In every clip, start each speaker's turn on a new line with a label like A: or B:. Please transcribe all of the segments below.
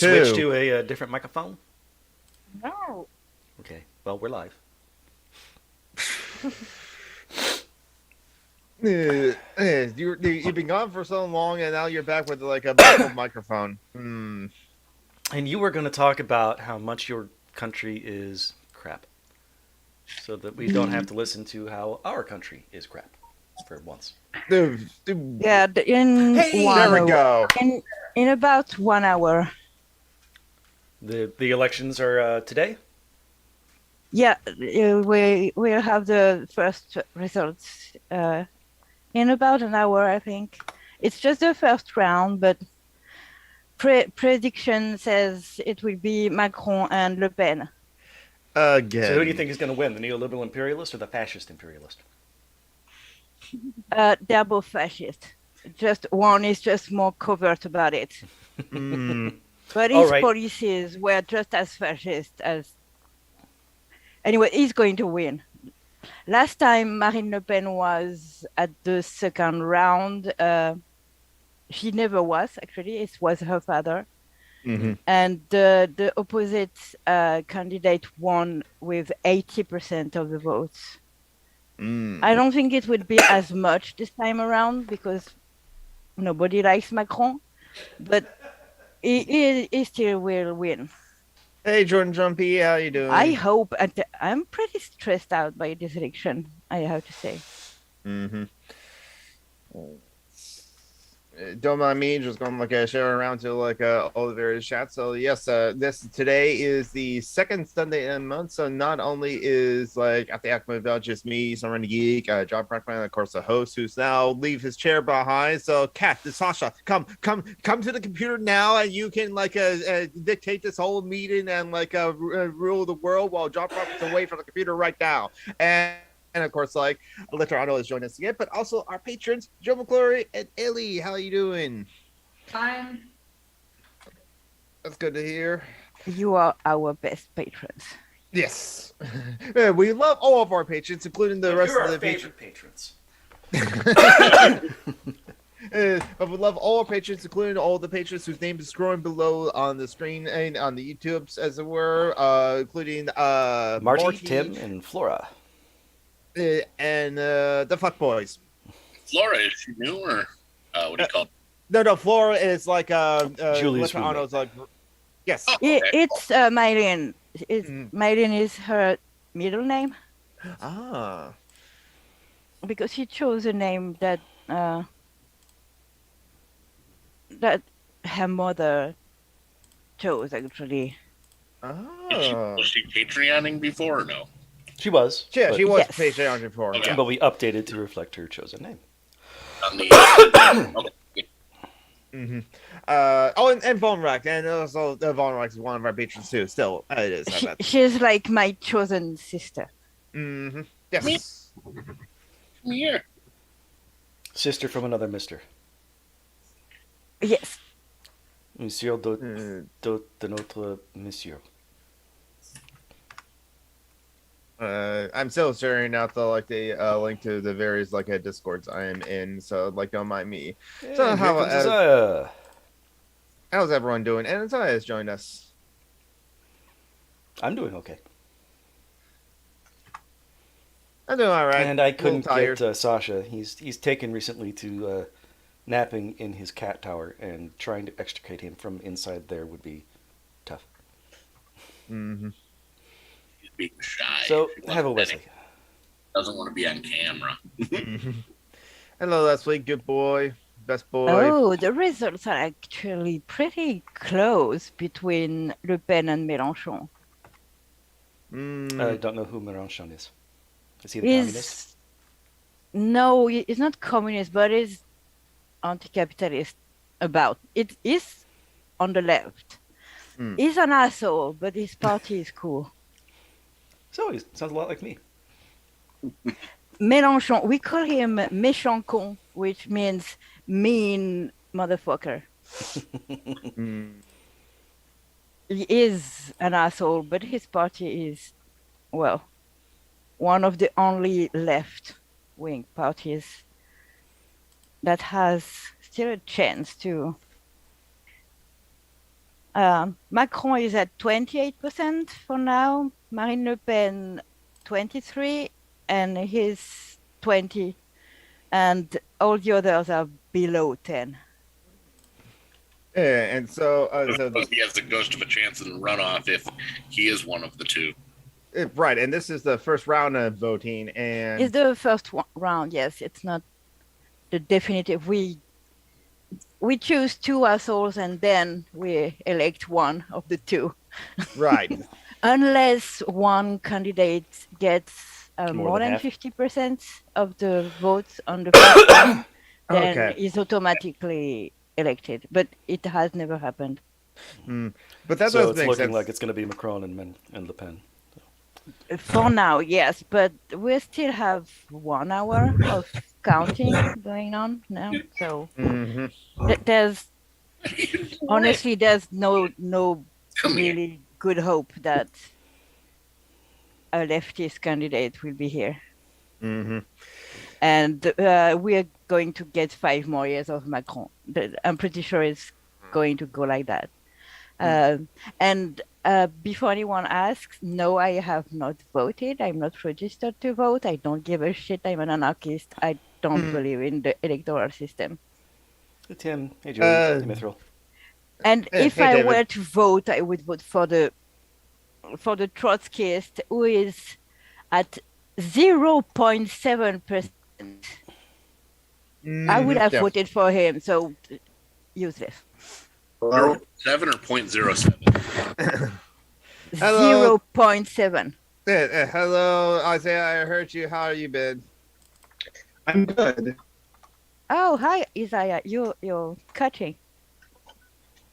A: Switch to a different microphone?
B: No.
A: Okay, well, we're live.
C: You've been gone for so long, and now you're back with like a baffled microphone.
A: And you were going to talk about how much your country is crap. So that we don't have to listen to how our country is crap for once.
B: Yeah, in
A: Hey,
C: there we go.
B: In about 1 hour.
A: The elections are today?
B: Yeah, we will have the first results in about an hour, I think. It's just the first round, but prediction says it will be Macron and Le Pen.
C: Again.
A: So who do you think is going to win, the neoliberal imperialist or the fascist imperialist?
B: They're both fascist. Just one is just more covert about it. But his policies were just as fascist as... Anyway, he's going to win. Last time Marine Le Pen was at the second round, she never was, actually. It was her father.
C: Mm-hmm.
B: And the opposite candidate won with 80% of the votes. I don't think it would be as much this time around because nobody likes Macron, but he still will win.
C: Hey, Jordan Jumpy, how you doing?
B: I hope. I'm pretty stressed out by this election, I have to say.
C: Mm-hmm. Don't mind me, just going share around to all the various chats. So yes, today is the second Sunday in a month. So not only is at the Alchemy about just me, Summer the Geek, John Prankman, and of course the host who's now leave his chair behind. So Kat, Sasha, come to the computer now, and you can dictate this whole meeting and rule the world while John Prankman's away from the computer right now. And of course, Literano is joining us again, but also our patrons, Joe McClory and Ellie. How you doing?
D: Fine.
C: That's good to hear.
B: You are our best patrons.
C: Yes. We love all of our patrons, including the rest of the
A: patrons.
C: But we love all our patrons, including all the patrons whose name is scrolling below on the screen and on the YouTubes, as it were, including
A: Marty, Tim, and Flora.
C: And the fuck boys.
E: Flora, is she new or what do you call it?
C: No, Flora is
A: Julie's
C: Arnold's yes.
E: Oh, okay.
B: It's Mylene. Mylene is her middle name.
C: Ah.
B: Because she chose a name that her mother chose, actually.
C: Oh.
E: Was she Patreoning before or no?
A: She was.
C: Yeah, she was
B: yes.
C: Patreon before.
E: Okay.
C: Yeah.
A: But we updated to reflect her chosen name.
E: On the, okay.
C: Mm-hmm. And Von Rex, and also Von Rex is one of our patrons too. Still, it is.
B: She's like my chosen sister.
C: Mm-hmm. Yes.
E: Yeah.
A: Sister from another mister.
B: Yes.
A: Monsieur de notre monsieur.
C: I'm still sharing out the link to the various discords I am in, so don't mind me.
A: Hey,
C: so how's everyone doing? And Isaiah has joined us.
A: I'm doing okay.
C: I'm doing all right.
A: And I couldn't get Sasha. He's taken recently to napping in his cat tower, and trying to extricate him from inside there would be tough.
C: Mm-hmm.
E: Being shy.
A: So, have a Wesley.
E: Doesn't want to be on camera.
C: Hello, Leslie. Good boy. Best boy.
B: Oh, the results are actually pretty close between Le Pen and Mélenchon.
A: I don't know who Mélenchon is. Is he the communist?
B: No, he's not communist, but he's anti-capitalist. It is on the left. He's an asshole, but his party is cool.
A: So, he sounds a lot like me.
B: Mélenchon, we call him méchant con, which means mean motherfucker. He is an asshole, but his party is, well, one of the only left-wing parties that has still a chance to Macron is at 28% for now. Marine Le Pen 23, and he's 20, and all the others are below 10.
C: Yeah, and so
E: he has the ghost of a chance in the runoff if he is one of the two.
C: Right, and this is the first round of voting, and
B: It's the first round. Yes, it's not the definitive. We choose two assholes and then we elect one of the two.
C: right.
B: Unless one candidate gets more than
A: half?
B: 50% of the votes on the first round, then
C: Okay.
B: is automatically elected. But it has never happened.
C: But that's
A: So
C: what
A: it's
C: makes
A: looking
C: sense.
A: like it's going to be Macron and Le Pen.
B: For now, yes, but we still have 1 hour of counting going on now. So
C: Mhm.
B: there's honestly there's no
E: Come here.
B: really good hope that a leftist candidate will be here.
C: Mhm.
B: And we are going to get 5 more years of Macron. I'm pretty sure it's going to go like that. And before anyone asks, no, I have not voted. I'm not registered to vote. I don't give a shit. I'm an anarchist. I don't believe in the electoral system.
A: Hey, Tim. Hey, Julie. Hey, Mithril.
B: And if
C: hey,
B: I
C: David.
B: were to vote, I would vote for the Trotskyist, who is at 0.7%. I would have
C: Yeah.
B: voted for him. So useless.
C: Hello.
E: 7 or 0.07?
C: Hello.
B: 0.7.
C: Hello, Isaiah. I heard you. How have you been?
D: I'm good.
B: Oh, hi, Isaiah. You're cutting.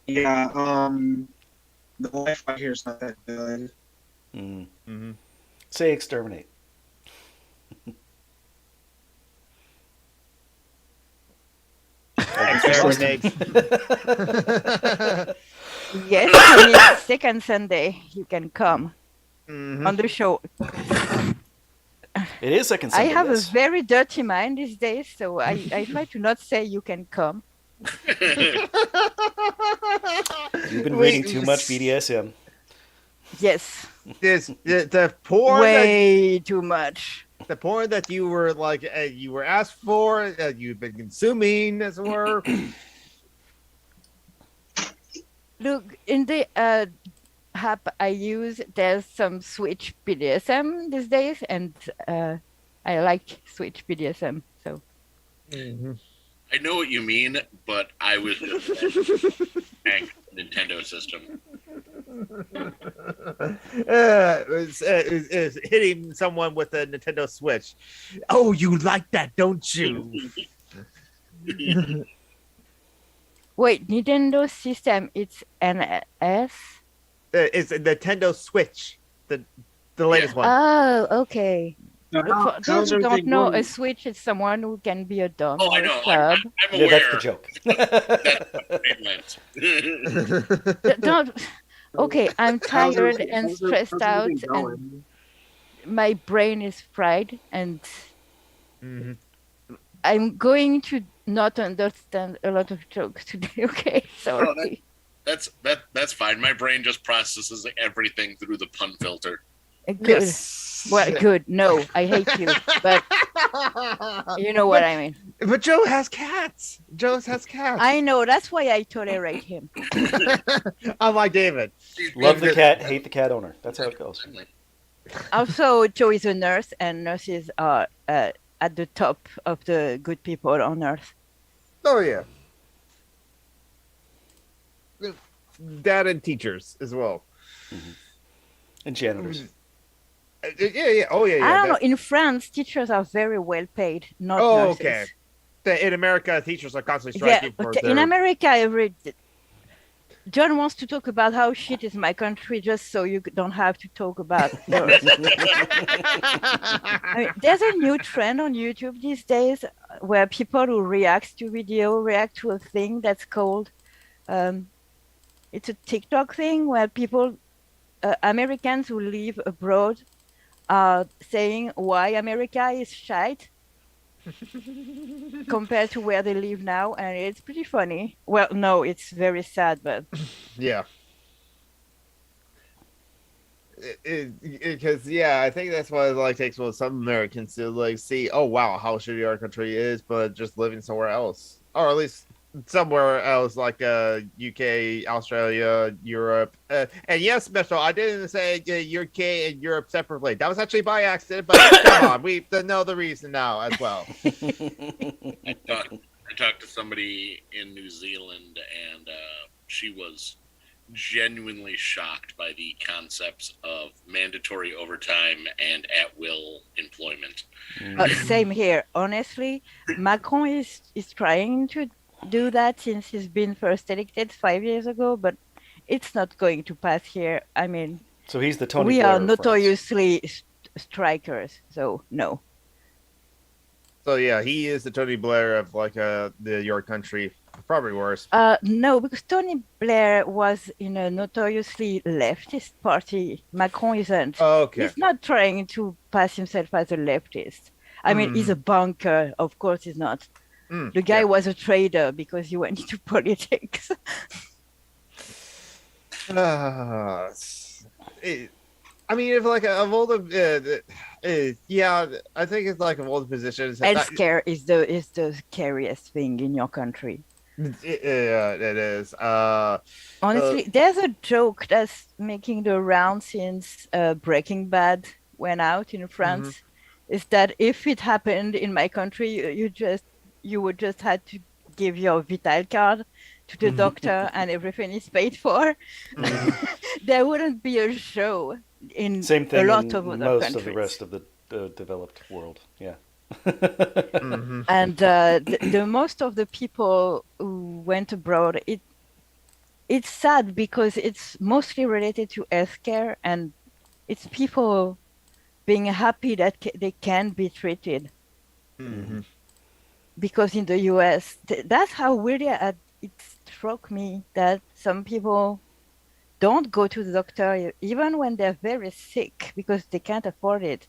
D: Yeah, the Wi-Fi here is not that good.
C: Mm-hmm.
A: Say exterminate.
C: Exterminate.
B: Yes, and it's second Sunday. You can come on the show.
A: It is second
B: I
A: Sunday.
B: have
A: Yes.
B: a very dirty mind these days, so I try to not say you can come.
A: You've been reading too much BDSM.
B: Yes,
C: The porn
B: way too much.
C: the porn that you were like you were asked for, you've been consuming, as it were.
B: Look, in the app I use, there's some Switch BDSM these days, and I like Switch BDSM. So
E: I know what you mean, but I was just Nintendo system.
C: Is hitting someone with a Nintendo Switch. Oh, you like that, don't you?
B: wait, Nintendo system, it's NS?
C: It's a Nintendo Switch, the latest one.
B: Oh, okay.
D: Now,
B: For those who don't
D: everything
B: know,
D: going?
B: a Switch is someone who can be a dom
E: Oh,
B: or
E: I
B: a
E: know.
B: sub.
E: I'm
A: Yeah,
E: aware.
A: that's the joke.
E: That's what
B: Don't. Okay, I'm
D: How's
B: tired
D: everything-
B: and
D: how's
B: stressed out,
D: everything
B: and
D: going?
B: my brain is fried, and
C: Mhm.
B: I'm going to not understand a lot of jokes today. Okay, sorry.
E: that's fine. My brain just processes everything through the pun filter.
B: Good.
C: Yes.
B: Well, good. No, I hate you, but you know what I mean.
C: But Joe has cats. Joe has cats.
B: I know. That's why I tolerate him.
C: Unlike David.
A: Love the cat, hate the cat owner. That's how it goes.
B: Also, Joe is a nurse, and nurses are at the top of the good people on earth.
C: Oh yeah. Dad and teachers as well.
A: And janitors.
C: Yeah. Oh yeah.
B: I don't know. In France, teachers are very well paid, not
C: Oh,
B: nurses.
C: okay. In America, teachers are constantly
B: Yeah,
C: striking for
B: okay.
C: their...
B: In America, John wants to talk about how shit is my country just so you don't have to talk about yours. I mean, there's a new trend on YouTube these days where people who react to video react to a thing that's called it's a TikTok thing where people Americans who live abroad are saying why America is shite compared to where they live now, and it's pretty funny. Well, no, it's very sad, but
C: Yeah. Because yeah, I think that's what it like takes with some Americans to like see, oh wow, how shitty our country is, but just living somewhere else, or at least somewhere else like UK, Australia, Europe, and yes, Mitchell, I didn't say UK and Europe separately. That was actually by accident, but come on, we know the reason now as well.
E: I talked to somebody in New Zealand, and she was genuinely shocked by the concepts of mandatory overtime and at will employment.
B: Same here. Honestly, Macron is trying to do that since he's been first elected 5 years ago, but it's not going to pass here. I mean,
A: So he's the Tony
B: we
A: Blair
B: are
A: of France.
B: notoriously strikers, so no.
C: So yeah, he is the Tony Blair of like your country, probably worse.
B: No, because Tony Blair was in a notoriously leftist party. Macron isn't.
C: Okay.
B: He's not trying to pass himself as a leftist. I mean, he's a banker. Of course, he's not. The guy was a trader because he went into politics.
C: I mean, if like of all the, yeah, I think it's like of all the positions.
B: Healthcare is the scariest thing in your country.
C: Yeah, it is.
B: Honestly, there's a joke that's making the round since Breaking Bad went out in France. Is that if it happened in my country, you would just have to give your vital card to the doctor and everything is paid for. There wouldn't be a show in
A: Same thing
B: a lot
A: in
B: of other
A: most
B: countries.
A: of the rest of the developed world. Yeah.
B: And the most of the people who went abroad, it's sad because it's mostly related to healthcare, and it's people being happy that they can be treated. Because in the US, that's how really it struck me that some people don't go to the doctor even when they're very sick because they can't afford it.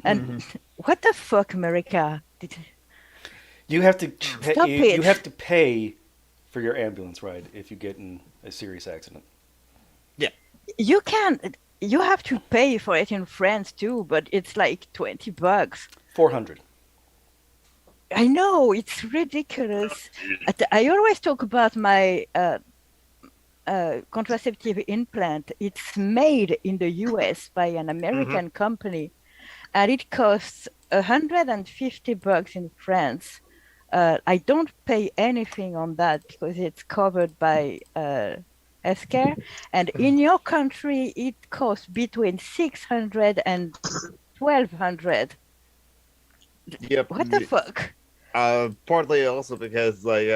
B: And what the fuck, America?
A: You have to
B: Stop it.
A: You have to pay for your ambulance ride if you get in a serious accident.
C: Yeah.
B: You have to pay for it in France too, but it's like $20.
A: 400.
B: I know, it's ridiculous. I always talk about my contraceptive implant. It's made in the US by an American company, and it costs $150 in France. I don't pay anything on that because it's covered by healthcare. And in your country, it costs between $600 and $1,200.
C: Yep.
B: What the fuck?
C: Partly also because like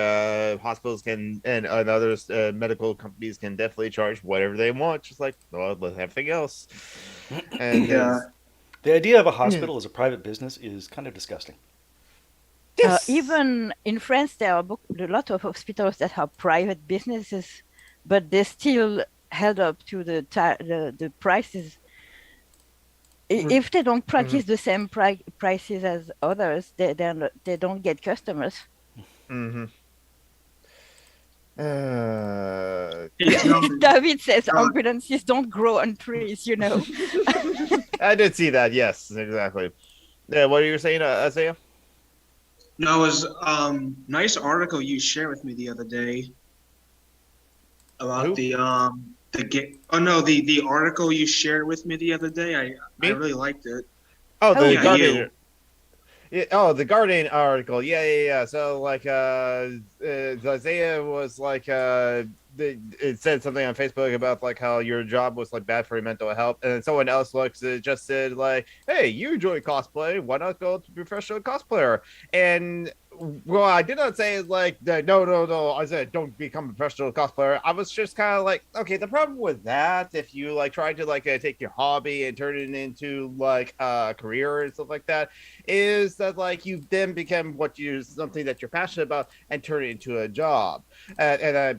C: hospitals can and others medical companies can definitely charge whatever they want, just like with everything else. And
A: the idea of a hospital as a private business is kind of disgusting.
C: Yes.
B: Even in France, there are a lot of hospitals that are private businesses, but they're still held up to the prices. If they don't practice the same prices as others, they don't get customers. David says ambulances don't grow on trees, you know.
C: I did see that. Yes, exactly. Yeah, what are you saying, Isaiah?
D: No, it was nice article you shared with me the other day about the article you shared with me the other day. I really liked it.
C: Oh, the
D: yeah,
C: Guardian. Yeah, the Guardian article. Yeah. So like Isaiah was like it said something on Facebook about like how your job was like bad for your mental health, and then someone else just said like, hey, you enjoy cosplay, why not go to professional cosplayer? And well, I did not say like no. I said don't become a professional cosplayer. I was just kind of like, okay, the problem with that, if you like try to like take your hobby and turn it into like a career and stuff like that, is that like you then become something that you're passionate about and turn it into a job. And I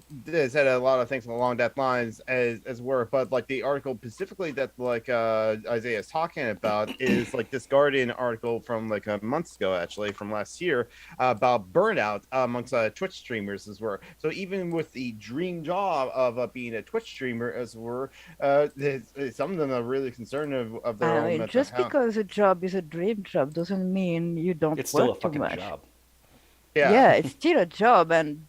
C: said a lot of things along that lines as work, but like the article specifically that like Isaiah is talking about is like this Guardian article from like a month ago, actually from last year, about burnout amongst Twitch streamers as well. So even with the dream job of being a Twitch streamer as well, some of them are really concerned of their own mental
B: just
C: health.
B: because a job is a dream job doesn't mean you don't
A: It's still a
B: work too
A: fucking
B: much.
A: job.
B: Yeah, it's still a job and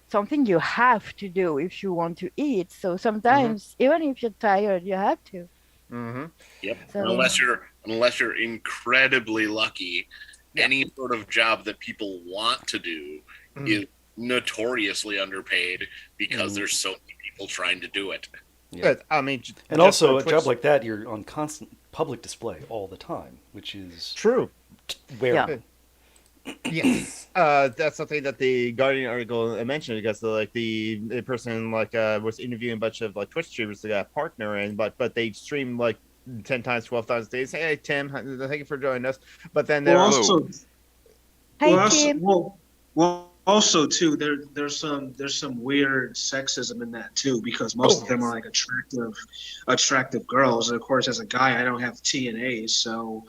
B: something you have to do if you want to eat. So sometimes, even if you're tired, you have to.
C: Mm-hmm.
E: Yep.
B: So-
E: Unless you're incredibly lucky, any sort of job that people want to do is notoriously underpaid because there's so many people trying to do it.
A: Yeah.
C: I mean,
A: And also, a job like that, you're on constant public display all the time, which is
C: true.
A: wearing.
C: Yes, that's something that the Guardian article mentioned because the person was interviewing a bunch of Twitch streamers that got a partner in, but they stream 10 times, 12 times a day. Say, hey Tim, thank you for joining us. But then they're
D: also too, there's some weird sexism in that too, because most of them are attractive girls, and of course as a guy I don't have TNA, so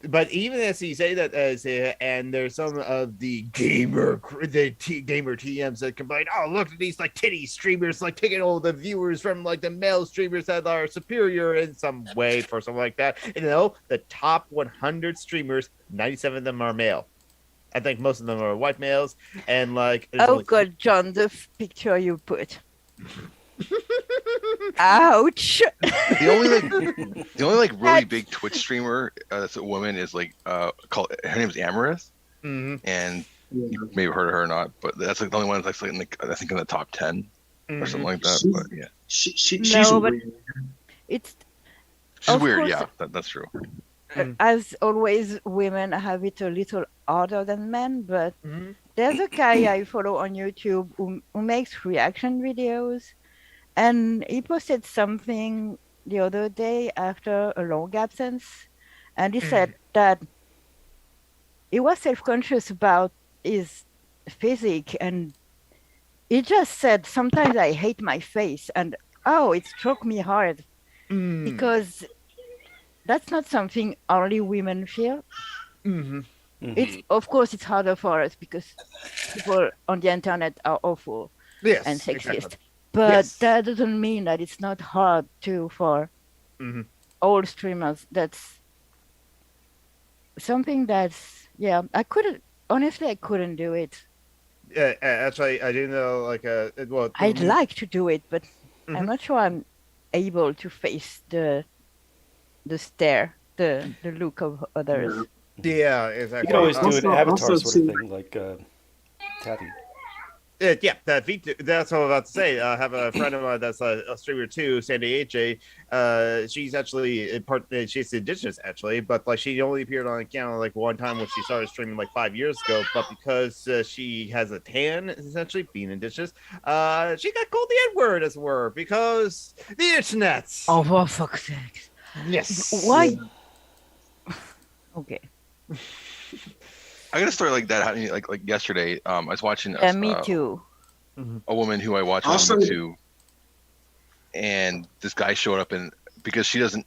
C: But even as you say that, and there's some of the gamer TMs that complain, oh look at these titty streamers taking all the viewers from the male streamers that are superior in some way for something like that. The top 100 streamers, 97 of them are male. I think most of them are white males, and
B: oh god, John, the picture you put. Ouch.
F: The only really big Twitch streamer that's a woman is called, her name's Amaris, and you may have heard of her or not, but that's the only one that's I think in the top 10 or something like that. But yeah,
D: she's
B: but
D: weird.
B: It's
F: she's
B: of
F: weird.
B: course,
F: Yeah, that's true.
B: as always, women have it a little harder than men, but there's a guy I follow on YouTube who makes reaction videos, and he posted something the other day after a long absence, and he said that he was self-conscious about his physique, and he just said, sometimes I hate my face, and it struck me hard, because that's not something only women feel. It's of course it's harder for us because people on the internet are awful and sexist.
C: Exactly.
B: But that doesn't mean that it's not hard for all streamers. That's something that's I couldn't do it.
C: Yeah, actually, I do know
B: I'd like to do it, but I'm not sure I'm able to face the stare, the look of others.
C: Yeah, exactly.
A: You can always do an avatar
D: also
A: sort of
D: too-
A: thing, like Tappy.
C: That's what I was about to say. I have a friend of mine that's a streamer too, Sandy AJ. She's actually she's indigenous actually, but she only appeared on account one time when she started streaming 5 years ago. But because she has a tan, essentially being indigenous, she got called the N-word as it were because the internet.
B: Oh, for fuck's sake!
C: Yes.
B: Why? Okay.
F: I got a story like that happening like yesterday. I was watching
B: Me too.
F: a woman who I watch on
D: Also-
F: YouTube, and this guy showed up, and because she doesn't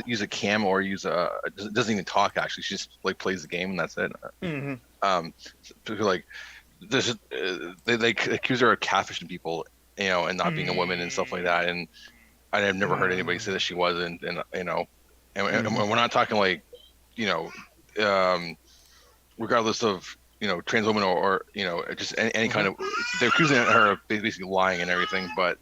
F: use a cam or doesn't even talk actually, she just plays the game and that's it. They accuse her of catfishing people, and not being a woman and stuff like that, and I've never heard anybody say that she wasn't, and we're not talking regardless of trans women or just any kind of, they're accusing her of basically lying and everything, but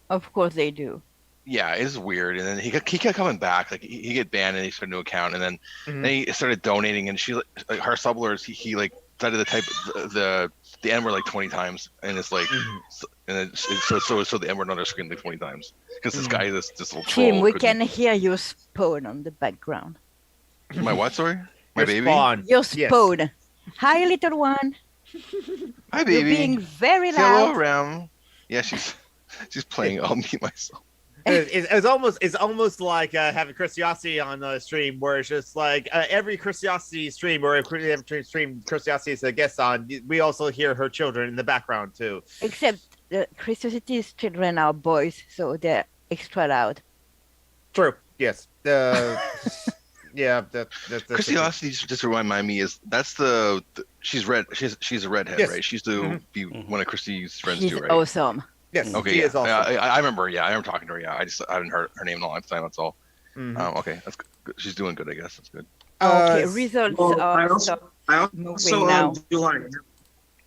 B: Of course they do.
F: yeah, it's weird. And then he kept coming back, he get banned and he started a new account, and then he started donating, and she her sublers he started to type the N-word 20 times, and it's and then so the N-word on her screen 20 times because this guy this little troll
B: Tim, we can hear your spawn on the background.
F: my what, sorry? My baby?
C: Spawn.
B: Your spawn. Hi, little one.
F: Hi, baby.
B: You're being very
F: Say hello,
B: loud.
F: Ram. Yeah, she's playing. I'll mute myself.
C: It's almost like having Christiosity on the stream, where it's just every Christiosity stream or every stream Christiosity is a guest on. We also hear her children in the background too.
B: Except Christosity's children are boys, so they're extra loud.
C: True. Yes. Yeah, that's
F: Christy Austin, just to remind me, she's red. She's a redhead,
C: Yes.
F: right? She used to be one of Christy's friends
B: She's
F: too, right?
B: awesome.
C: Yes,
F: Okay,
C: she
F: yeah.
C: is also.
F: I remember. Yeah, I remember talking to her. Yeah, I haven't heard her name in a long time. That's all.
C: Mhm.
F: Okay, that's good. She's doing good, I guess. That's good.
B: Okay, results
D: Well,
B: are
D: I also
B: moving now.
D: do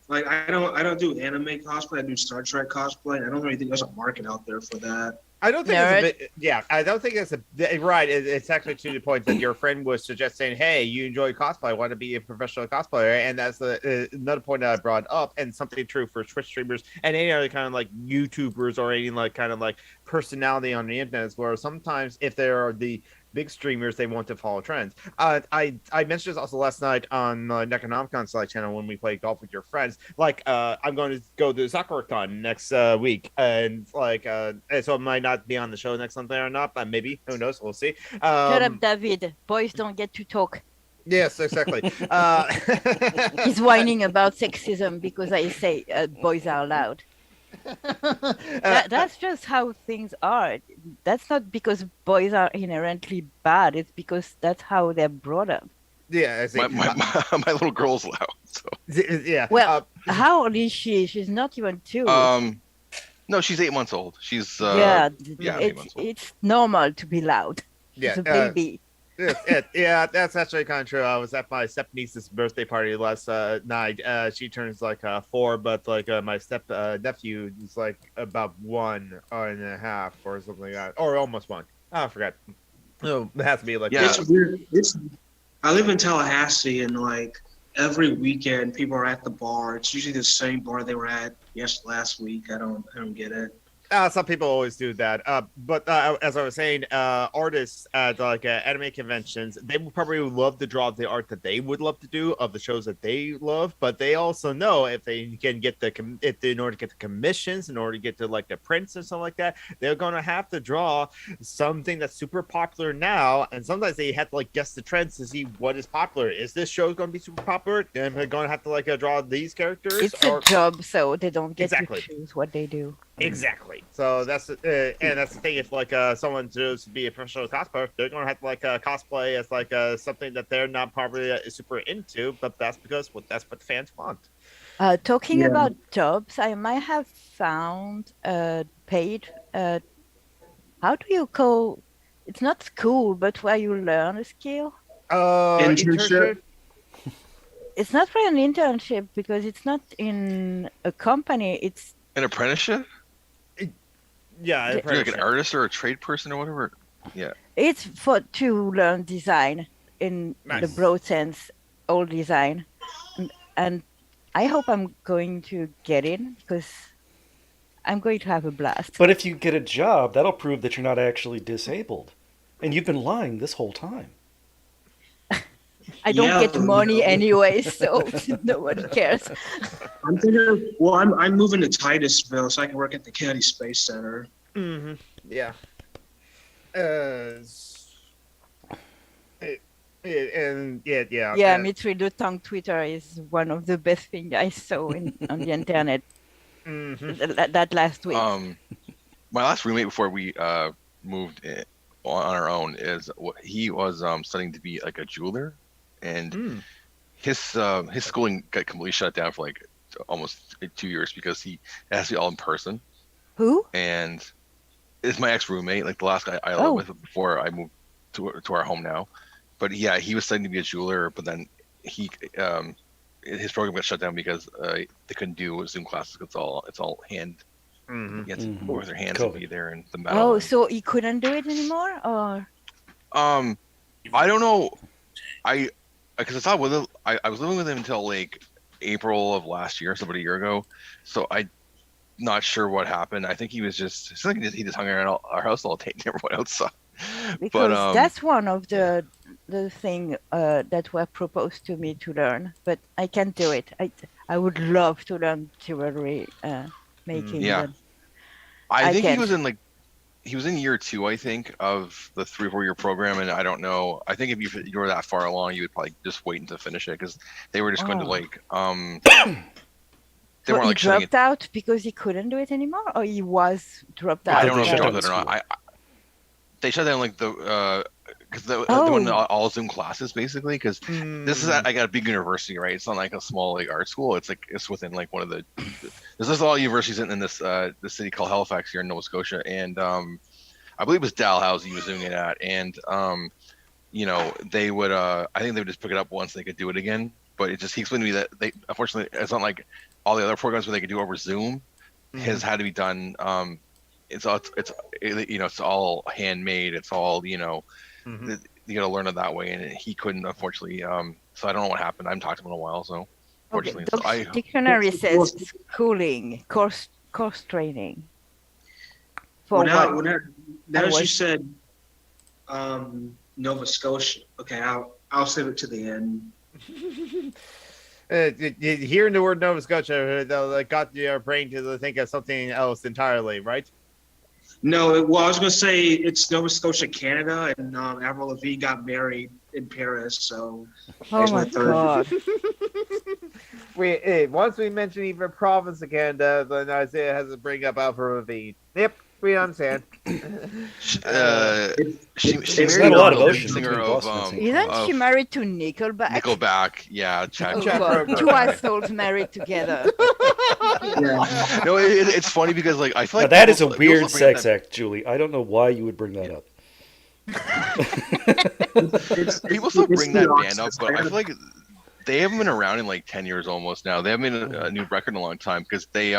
D: like I don't do anime cosplay. I do Star Trek cosplay. I don't really think there's a market out there for that.
C: I don't think
B: Nerd.
C: it's a bit. Yeah, I don't think it's right. It's actually to the point that your friend was suggesting, "Hey, you enjoy cosplay, want to be a professional cosplayer," and that's another point that I brought up, and something true for Twitch streamers and any other kind of like YouTubers or any like kind of like personality on the internet, where sometimes if there are the big streamers, they want to follow trends. I mentioned this also last night on Necronomicon Select channel when we played golf with your friends. Like, I'm going to go to SakuraCon next week, and like, and so it might not be on the show next Sunday or not, but maybe, who knows? We'll see.
B: Shut up, David. Boys don't get to talk.
C: Yes, exactly.
B: He's whining about sexism because I say boys are loud. That's just how things are. That's not because boys are inherently bad. It's because that's how they're brought up.
C: Yeah, I see.
F: My little girl's loud. So
C: Yeah.
B: Well, how old is she? She's not even 2.
F: no, she's 8 months old. She's 8 months old.
B: It's normal to be loud. She's
C: Yeah,
B: a baby.
C: Yeah, that's actually kind of true. I was at my step niece's birthday party last night. She turns like 4, but like my step nephew is like about 1.5 or something like that, or almost 1. I forgot. No, it has to be like
D: It's weird. I live in Tallahassee, and like every weekend, people are at the bar. It's usually the same bar they were at last week. I don't get it.
C: Some people always do that. But as I was saying, artists at like anime conventions, they would probably love to draw the art that they would love to do of the shows that they love. But they also know if they can get in order to get the commissions, in order to get to like the prints and stuff like that, they're gonna have to draw something that's super popular now. And sometimes they have to like guess the trends to see what is popular. Is this show going to be super popular? Then they're gonna have to like draw these characters.
B: It's a job, so they don't get
C: Exactly.
B: to choose what they do.
C: Exactly. So that's and that's the thing. If like someone to be a professional cosplayer, they're gonna have to like cosplay as like something that they're not probably super into, but that's because that's what fans want.
B: Talking about jobs, I might have found a paid. How do you call? It's not school, but where you learn a skill.
C: Internship.
B: It's not really an internship because it's not in a company. It's
F: an apprenticeship.
C: Yeah,
F: You're like an artist or a trade person or whatever. Yeah.
B: It's to learn design in the broad sense, all design, and I hope I'm going to get in because I'm going to have a blast.
A: But if you get a job, that'll prove that you're not actually disabled, and you've been lying this whole time.
B: I don't get money anyway, so nobody cares.
D: I'm thinking. Well, I'm moving to Titusville so I can work at the Kennedy Space Center.
C: Mm-hmm. Yeah.
B: Yeah, me too. The tongue Twitter is one of the best things I saw on the internet.
C: Mm-hmm.
B: That last week.
F: My last roommate before we moved on our own he was studying to be like a jeweler, and his schooling got completely shut down for like almost 2 years because it has to be all in person.
B: Who?
F: And it's my ex roommate, like the last guy I lived with before I moved to our home now. But yeah, he was studying to be a jeweler, but then his program got shut down because they couldn't do Zoom classes. It's all hand. You have to work with their hands and be there and the metal.
B: Oh, so he couldn't do it anymore, or?
F: I don't know. Because I was living with him until like April of last year, so about a year ago. So I'm not sure what happened. I think he was just he just hung around our house all day and never went outside.
B: Because that's one of the thing that were proposed to me to learn, but I can't do it. I would love to learn jewelry making.
F: Yeah, I think he was in year 2, I think, of the 3 or 4 year program, and I don't know. I think if you were that far along, you would probably just wait until finish it because they were just going to like
B: They weren't like dropped out because he couldn't do it anymore, or he was dropped out.
F: I don't know if he dropped it or not. They shut down like because they're doing all Zoom classes basically. Because this is I got a big university, right? It's not like a small like art school. It's like it's within like one of the. There's a lot of universities in this city called Halifax here in Nova Scotia, and I believe it was Dalhousie he was doing it at, and they would I think they would just pick it up once they could do it again. But it just he explained to me that they unfortunately it's not like all the other programs where they could do over Zoom. His had to be done. It's all handmade. It's all you got to learn it that way, and he couldn't unfortunately. So I don't know what happened. I haven't talked to him in a while, so unfortunately.
B: Okay. Dictionary says schooling, course training.
D: For now as you said, Nova Scotia. Okay, I'll save it to the end.
C: Hearing the word Nova Scotia got your brain to think of something else entirely, right?
D: No, I was going to say it's Nova Scotia, Canada, and Avril Lavigne got married in Paris, so...
B: Oh my God.
C: Once we mention even province of Canada, then Isaiah has to bring up Avril Lavigne. Yep, we understand.
F: She
A: There's
F: married
A: not a lot
F: the
A: of
F: lead
A: ocean
F: singer
A: between
F: of
A: Boston and
B: Isn't she married to Nickelback?
F: Nickelback, yeah, Chad.
B: Oh
C: Chad
B: God,
C: Kroeger.
B: two assholes married together.
D: Yeah.
F: No, it's funny because like I feel
A: Now
F: like
A: that is a
F: people
A: weird
F: still bring up
A: sex act, Julie. I don't know why you would bring that up.
F: People still bring that band up,
D: It's
F: but I feel like they haven't been around in like 10 years almost now. They haven't made a new record in a long time because they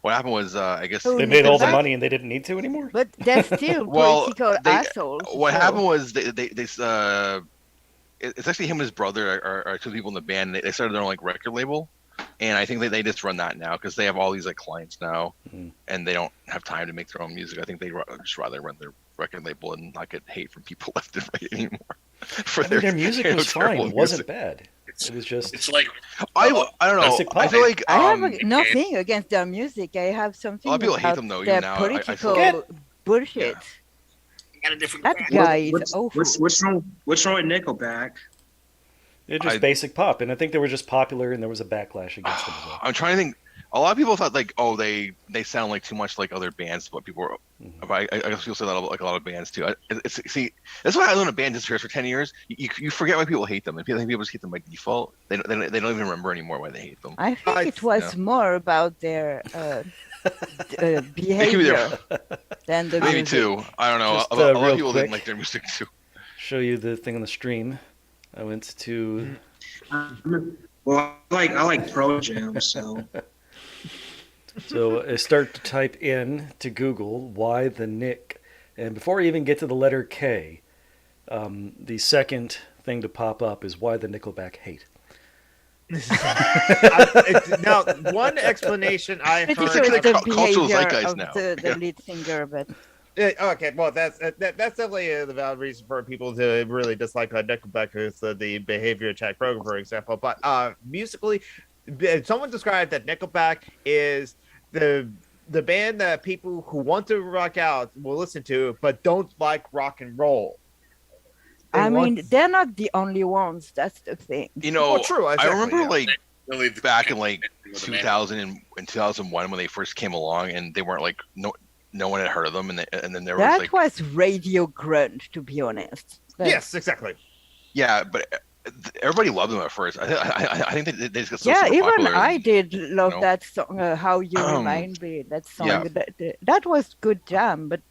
F: what happened was I guess
B: Oh,
A: They made all the
B: Nickelback?
A: money and they didn't need to anymore.
B: But they're still
F: Well,
B: political assholes.
F: what
B: so-
F: happened was they it's actually him and his brother are two people in the band. They started their own like record label, and I think they just run that now because they have all these like clients now, and they don't have time to make their own music. I think they just rather run their record label and not get hate from people left and right anymore. For
A: Their music was fine.
F: terrible
A: It wasn't
F: music.
A: bad. It was just
E: It's like
F: I don't know.
A: Basic pop.
F: I feel like
B: I have nothing against their music. I have something
F: A lot of people hate
B: about
F: them, though, even
B: their
F: now. I
B: political
F: still-
B: bullshit.
E: you got a different
B: That
E: crowd.
B: guy is awful.
D: What's wrong with Nickelback?
A: they're just basic pop, and I think they were just popular, and there was a backlash against them as well.
F: I'm trying to think. A lot of people thought like, oh, they sound like too much like other bands. But people were, I guess people say that about like a lot of bands too. See, that's why I learned a band disappears for 10 years. You forget why people hate them. And people just hate them by default. They don't even remember anymore why they hate them.
B: I think it was more about their behavior than the
F: Maybe
B: music.
F: too. I don't know.
A: Just,
F: a lot
A: real
F: of people
A: quick.
F: didn't like their music too.
A: Show you the thing on the stream. I went to
D: Well, I like Pro Jam, so
A: So I start to type in to Google why the Nick, and before I even get to the letter K, the second thing to pop up is why the Nickelback hate.
C: Now, one explanation I've
B: Pretty
C: heard.
B: sure it's the
F: cultural
B: behavior
F: zeitgeist
B: of
F: now.
B: the lead singer, but
C: Okay, well, that's definitely the valid reason for people to really dislike Nickelback is the behavior of Chad Kroeger, for example. But musically, someone described that Nickelback is the band that people who want to rock out will listen to, but don't like rock and roll.
B: I mean, they're not the only ones. That's the thing.
F: You know,
C: Well, true,
F: I
C: exactly,
F: remember
C: yeah.
F: like
E: Really
F: back in like
E: with the band.
F: 2000 and 2001 when they first came along, and they weren't like no one had heard of them, and then there was
B: That
F: like
B: was radio grunge, to be honest. But
C: Yes, exactly.
F: yeah, but everybody loved them at first. I think they just got so
B: yeah,
F: super
B: even
F: popular.
B: I did love
F: know.
B: that song. How You Remind Me. That song.
F: Yeah.
B: That was good jam. But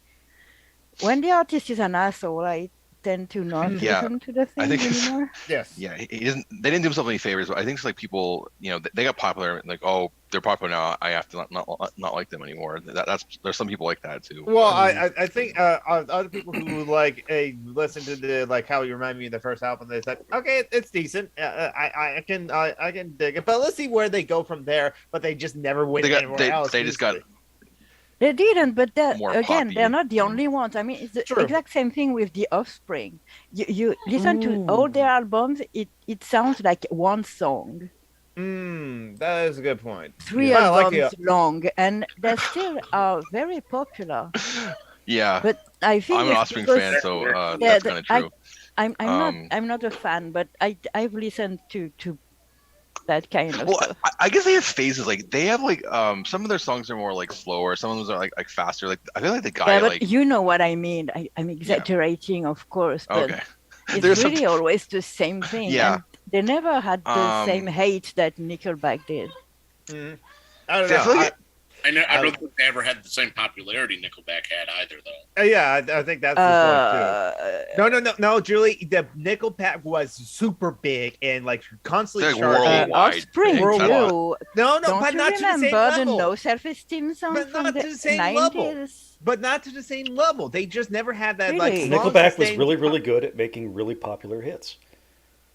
B: when the artist is an asshole, I tend to not
F: Yeah,
B: listen to the
F: I
B: thing
F: think it's-
B: anymore.
C: Yes.
F: Yeah, he didn't. They didn't do himself any favors, but I think it's like people, they got popular. Like, oh, they're popular now. I have to not like them anymore. There's some people like that too.
C: Well, I think other people who like listen to the like How You Remind Me of the first album, they said, okay, it's decent. I can dig it, but let's see where they go from there. But they just never went anywhere else.
F: They just got
B: They didn't, but
F: More
B: again,
F: poppy.
B: they're not the only ones. I mean, it's the
C: True.
B: exact same thing with The Offspring. You listen to all their albums, it sounds like one song,
C: That is a good point.
B: three
C: Yeah, I like
B: albums
C: the-
B: long, and they still are very popular.
F: yeah.
B: But I think
F: I'm an
B: it's
F: Offspring
B: because-
F: fan, so
B: Yeah,
F: that's kind of true.
B: I'm not a fan, but I've listened to that kind of
F: Well,
B: stuff.
F: I guess they have phases. Like they have like some of their songs are more like slower. Some of them are like faster. Like I feel like the guy
B: Yeah, but
F: like
B: you know what I mean. I'm exaggerating, of course, but
F: okay.
B: it's
F: There's
B: really
F: some
B: always the same thing.
F: Yeah.
B: And they never had the same hate that Nickelback did.
C: Mhm. I don't
F: See, I
C: know.
F: feel like
E: I don't think they ever had the same popularity Nickelback had either, though.
C: Yeah, I think that's the point too. No, Julie. The Nickelback was super big and like constantly
F: Like
C: charting.
F: worldwide.
B: Offspring
F: big.
B: too.
C: No,
B: Don't
C: but
B: you
C: not to the same
B: remember the
C: level.
B: No Self-Esteem song
C: But
B: from
C: not
B: the
C: to the same
B: 90s?
C: level. But not to the same level. They just never had that like.
B: Really?
A: Nickelback was really, really good at making really popular hits.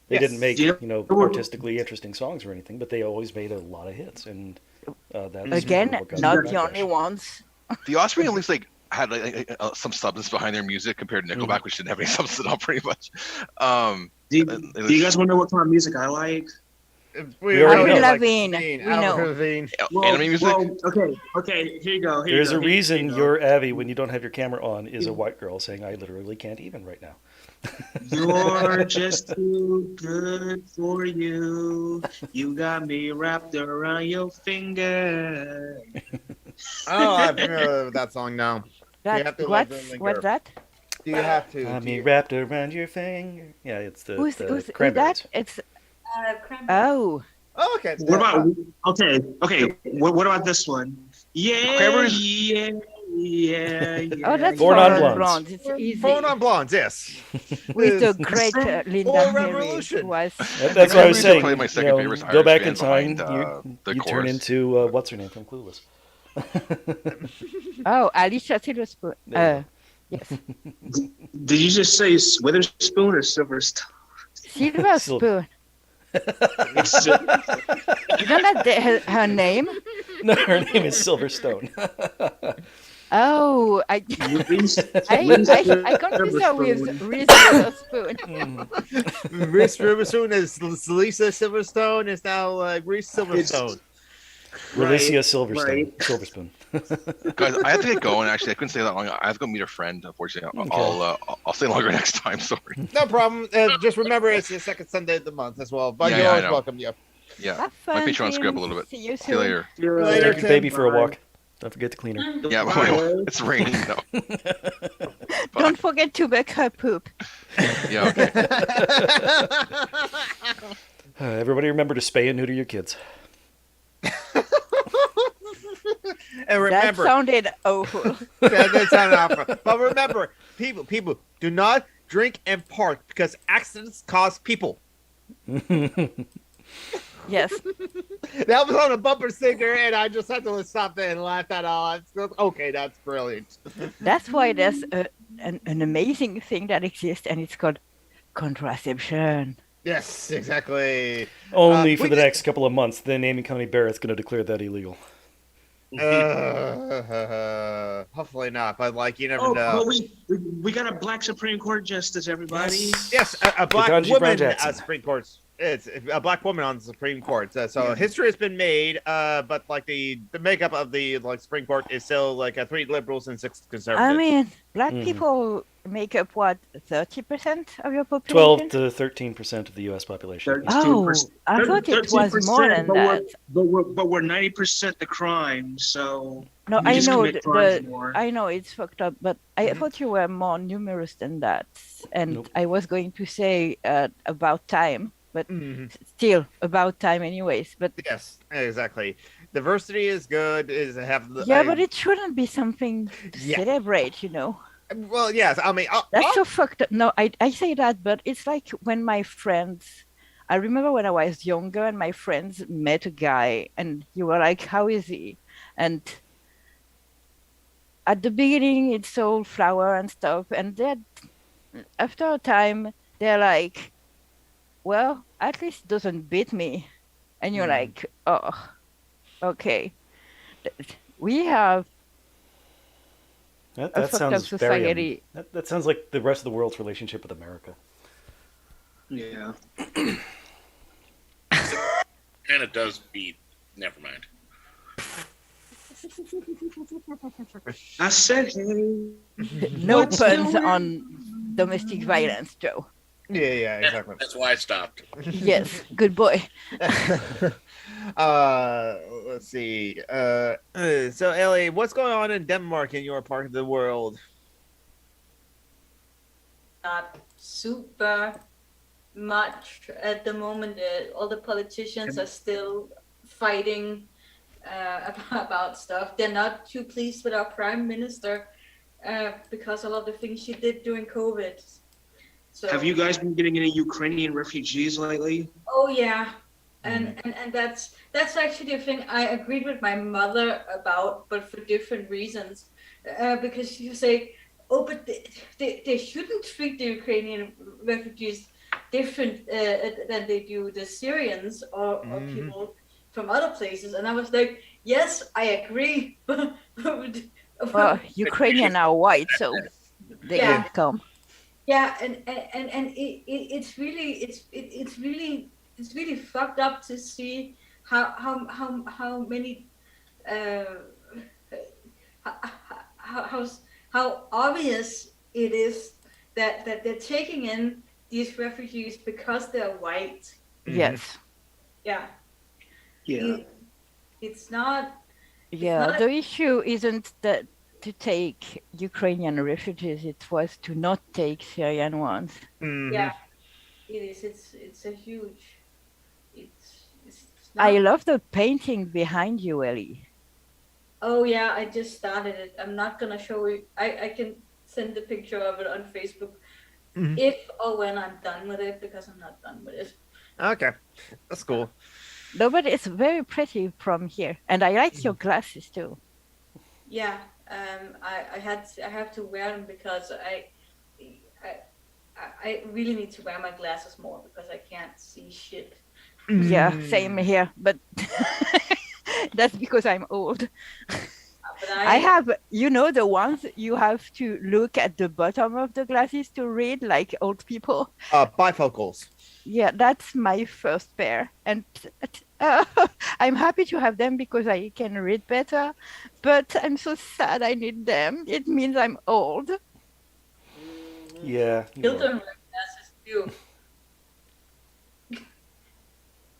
A: They
C: Yes.
A: didn't make
D: Yeah.
A: artistically interesting songs or anything, but they always made a lot of hits, and that's
B: Again,
A: what got
B: not
A: them
B: the
A: backlash.
B: only ones.
F: The Offspring at least like had like some substance behind their music compared to Nickelback, which didn't have any substance at all, pretty much.
D: Do you guys want to know what kind of music I like?
A: We already
B: Avril
A: know.
B: Lavigne, we know.
F: Anime music.
D: Okay, here you go.
A: There's a reason your Abby, when you don't have your camera on, is a white girl saying, "I literally can't even right now."
D: You're just too good for you. You got me wrapped around your finger.
C: Oh, I remember that song now. You have to let them linger.
B: What's that?
C: Do you have to?
A: Got me wrapped around your finger. Yeah, it's the
B: Who's
A: Cranberries.
B: that? It's
G: Cranberries.
B: oh.
C: Oh, okay.
D: What about what about this one? Yeah,
F: Cranberries?
D: yeah.
B: Oh, that's
A: Four
B: Four
A: Non-Blondes.
B: Blondes. It's easy.
C: Four Non-Blondes, yes.
B: With the
C: Yes.
B: great Linda
C: Or
B: Perry,
C: Revolution.
B: who was.
A: That's what I was
F: Cranberries are
A: saying.
F: probably my second favorite
A: Go
F: Irish
A: back in
F: band
A: time,
F: behind, the
A: you turn
F: chorus.
A: into what's her name from Clueless.
B: Oh, Alicia Silverstone.
A: There
B: Yes.
D: Did you just say Witherspoon or Silverstone?
B: Silverstone.
D: It's,
B: Isn't that her name?
A: No, her name is Silverstone.
B: Oh, I confused her with Reese Witherspoon.
C: Reese Witherspoon is Lisa Silverstone. Is now Reese Silverstone.
A: Relicia
D: right.
A: Silverspoon.
F: Guys, I have to get going. Actually, I couldn't stay that long. I have to go meet a friend. Unfortunately, I'll stay longer next time. Sorry.
C: No problem. Just remember, it's the second Sunday of the month as well. But
F: Yeah,
C: you're
F: yeah, I
C: always
F: know.
C: welcome. Yeah.
F: Yeah,
B: Have
F: my
B: fun,
F: Patreon screw up a
B: Tim.
F: little bit.
B: See you
F: See you
B: soon.
F: later.
C: Later,
A: Take your baby for a
D: Bye.
A: walk. Don't forget to clean her.
F: Yeah,
D: Bye.
F: it's raining though. Bye.
B: Don't forget to make her poop.
F: Yeah, okay.
A: Everybody remember to spay and neuter your kids.
C: And remember,
B: That sounded awful.
C: that sounded awful. But remember, people, do not drink and park because accidents cause people.
B: Yes.
C: That was on a bumper sticker, and I just had to stop there and laugh that off. Okay, that's brilliant.
B: That's why there's an amazing thing that exists, and it's called contraception.
C: Yes, exactly.
A: Only for
C: we
A: the
C: just-
A: next couple of months. Then Amy Coney Barrett's going to declare that illegal.
C: Hopefully not, but like you never
D: Oh,
C: know.
D: but we got a black Supreme Court justice, everybody.
C: Yes, a black
A: Ketanji Brown
C: woman
A: Jackson.
C: Supreme Court. It's a black woman on the Supreme Court. So history has been made, but like the makeup of the Supreme Court is still like 3 liberals and 6 conservatives.
B: I mean, black people make up what, 30% of your
A: 12
B: population?
A: to 13% of the U.S. population.
B: Oh, I thought it was more than that.
D: But we're 90% the crime, so
B: No,
D: we
B: I
D: just
B: know
D: commit crimes more.
B: I know it's fucked up, but I thought you were more numerous than that. And
A: Nope.
B: I was going to say about time, but
C: Mhm.
B: still about time anyways. But
C: Yes, exactly. Diversity is good. Is have the
B: yeah, but it shouldn't be something to
C: Yeah.
B: celebrate, you know.
C: well, yes. I mean,
B: That's so fucked up. No, I say that, but it's like when my friends, I remember when I was younger and my friends met a guy and you were like, how is he? And at the beginning, it's all flower and stuff. And then after a time, they're like, well, at least it doesn't beat me. And you're like, oh, okay. We have
A: That
B: a fucked up
A: sounds very.
B: society.
A: That sounds like the rest of the world's relationship with America.
D: Yeah.
E: Kind of does beat. Never mind.
D: I said, hey.
B: No
D: What's
B: puns
D: going-
B: on domestic violence, Joe.
C: Yeah, exactly.
E: That's why I stopped.
B: Yes, good boy.
C: Let's see. So Ellie, what's going on in Denmark in your part of the world?
G: Not super much at the moment. All the politicians are still fighting about stuff. They're not too pleased with our prime minister because of all the things she did during COVID. So,
D: have you guys been getting any Ukrainian refugees lately?
G: Oh yeah, and that's actually a thing I agreed with my mother about, but for different reasons. Because she say, oh, but they shouldn't treat the Ukrainian refugees different than they do the Syrians or people from other places. And I was like, yes, I agree.
B: Well, Ukrainian are white, so they
G: Yeah.
B: can come.
G: Yeah, and it's really fucked up to see how many how obvious it is that they're taking in these refugees because they're white.
B: Yes.
G: Yeah.
D: Yeah.
G: It's not.
B: Yeah, the issue isn't that to take Ukrainian refugees, it was to not take Syrian ones.
G: Yeah, it is. It's a huge. It's not...
B: I love the painting behind you, Ellie.
G: Oh yeah, I just started it. I'm not gonna show you. I can send the picture of it on Facebook if or when I'm done with it, because I'm not done with it.
C: Okay, that's cool.
B: No, but it's very pretty from here, and I like your glasses too.
G: Yeah, I have to wear them because I really need to wear my glasses more because I can't see shit.
B: Yeah, same here, but that's because I'm old.
G: But
B: I have, you know, the ones you have to look at the bottom of the glasses to read, like old people.
C: Bifocals.
B: Yeah, that's my first pair, and I'm happy to have them because I can read better, but I'm so sad I need them. It means I'm old.
A: Yeah.
G: Children wear glasses too.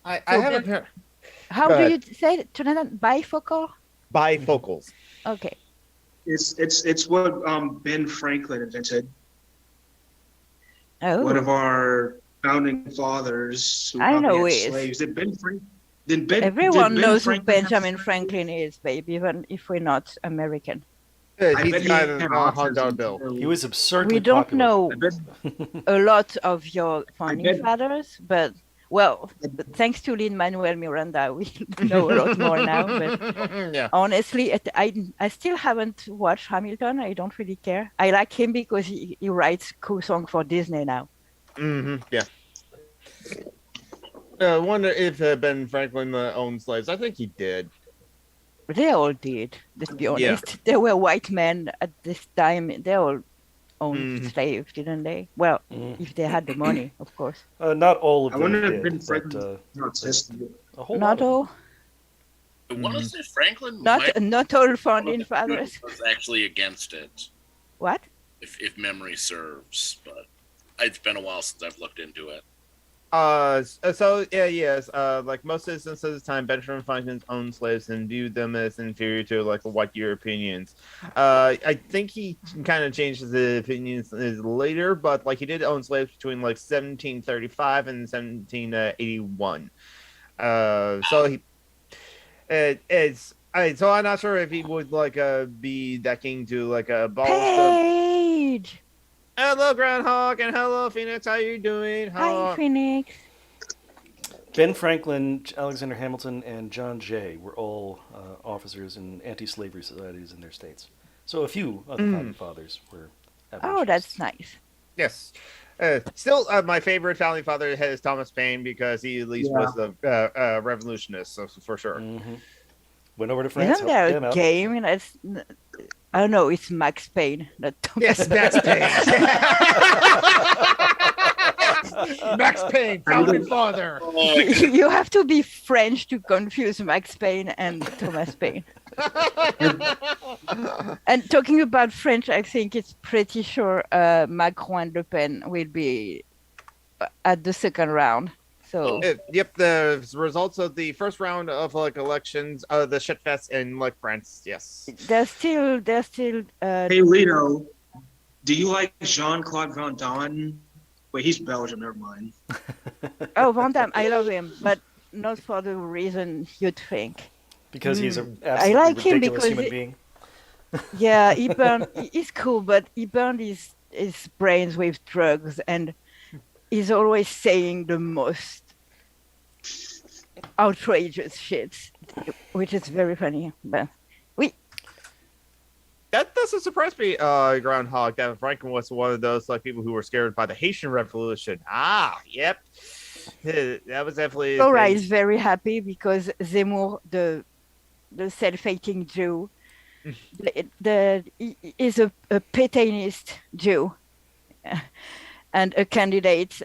C: I have a pair.
B: How do you say it, Jonathan? Bifocal?
C: Bifocals.
B: Okay.
D: It's what Ben Franklin invented.
B: Oh.
D: One of our founding fathers who
B: I know
D: had
B: it.
D: slaves.
B: Everyone knows who
D: Franklin
B: Benjamin
D: have
B: Franklin is, babe, even if we're not American.
C: He's
D: bet
C: the guy
D: he
C: that
D: had
C: $100
D: autism.
C: bill.
A: He was absurdly
B: We don't
A: popular.
B: know
D: I bet
B: a lot of your founding
D: bet-
B: fathers, but well, thanks to Lin-Manuel Miranda, we know a lot more now. But
C: Yeah.
B: honestly, I still haven't watched Hamilton. I don't really care. I like him because he writes cool songs for Disney now.
C: Yeah. I wonder if Ben Franklin owned slaves. I think he did.
B: They all did. Let's be
C: Yeah.
B: honest. There were white men at this time. They all owned slaves, didn't they? Well, if they had the money, of course.
A: Not all of
D: I
A: them
D: wonder if
A: did,
D: Ben
A: but
D: Franklin autistic.
A: a whole lot
B: Not
A: of them.
B: all.
E: I want to say Franklin
B: Not all founding fathers.
E: was actually against it,
B: What?
E: if memory serves. But it's been a while since I've looked into it.
C: Yes. Like most citizens of the time, Benjamin Franklin owned slaves and viewed them as inferior to like white Europeans. I think he kind of changed his opinions later, but like he did own slaves between like 1735 and 1781. So he, so I'm not sure if he would like be that keen to like abolish them.
B: Paige!
C: Hello, Groundhog, and hello, Phoenix. How you doing?
B: Hi, Phoenix.
A: Ben Franklin, Alexander Hamilton, and John Jay were all officers in anti-slavery societies in their states. So a few of the founding fathers were
B: Oh, that's nice.
C: Yes. Still, my favorite founding father is Thomas Paine because he at least was a revolutionist, so for sure.
A: Went over to France.
B: Isn't there
A: helped
B: a
A: them out.
B: game? I don't know. It's Max Payne. Not Thomas.
C: Yes, Max Payne. Max Payne, founding father.
B: You have to be French to confuse Max Payne and Thomas Paine. And talking about French, I think it's pretty sure Macron and Le Pen will be at the second round. So
C: yep, the results of the first round of like elections, the shitfest in like France. Yes,
B: they're still.
D: Hey, Lito, do you like Jean-Claude Van Damme? Wait, he's Belgian. Never mind.
B: Oh, Van Damme, I love him, but not for the reason you'd think.
A: Because he's an
B: I
A: absolutely
B: like him
A: ridiculous
B: because
A: human being.
B: Yeah, he's cool, but he burned his brains with drugs, and he's always saying the most outrageous shit, which is very funny. But
C: that doesn't surprise me. Groundhog. That Franklin was one of those like people who were scared by the Haitian Revolution. Ah, yep. That was definitely.
B: Flora is very happy because Zemmour, the self-hating Jew, is a Pétainist Jew, and a candidate.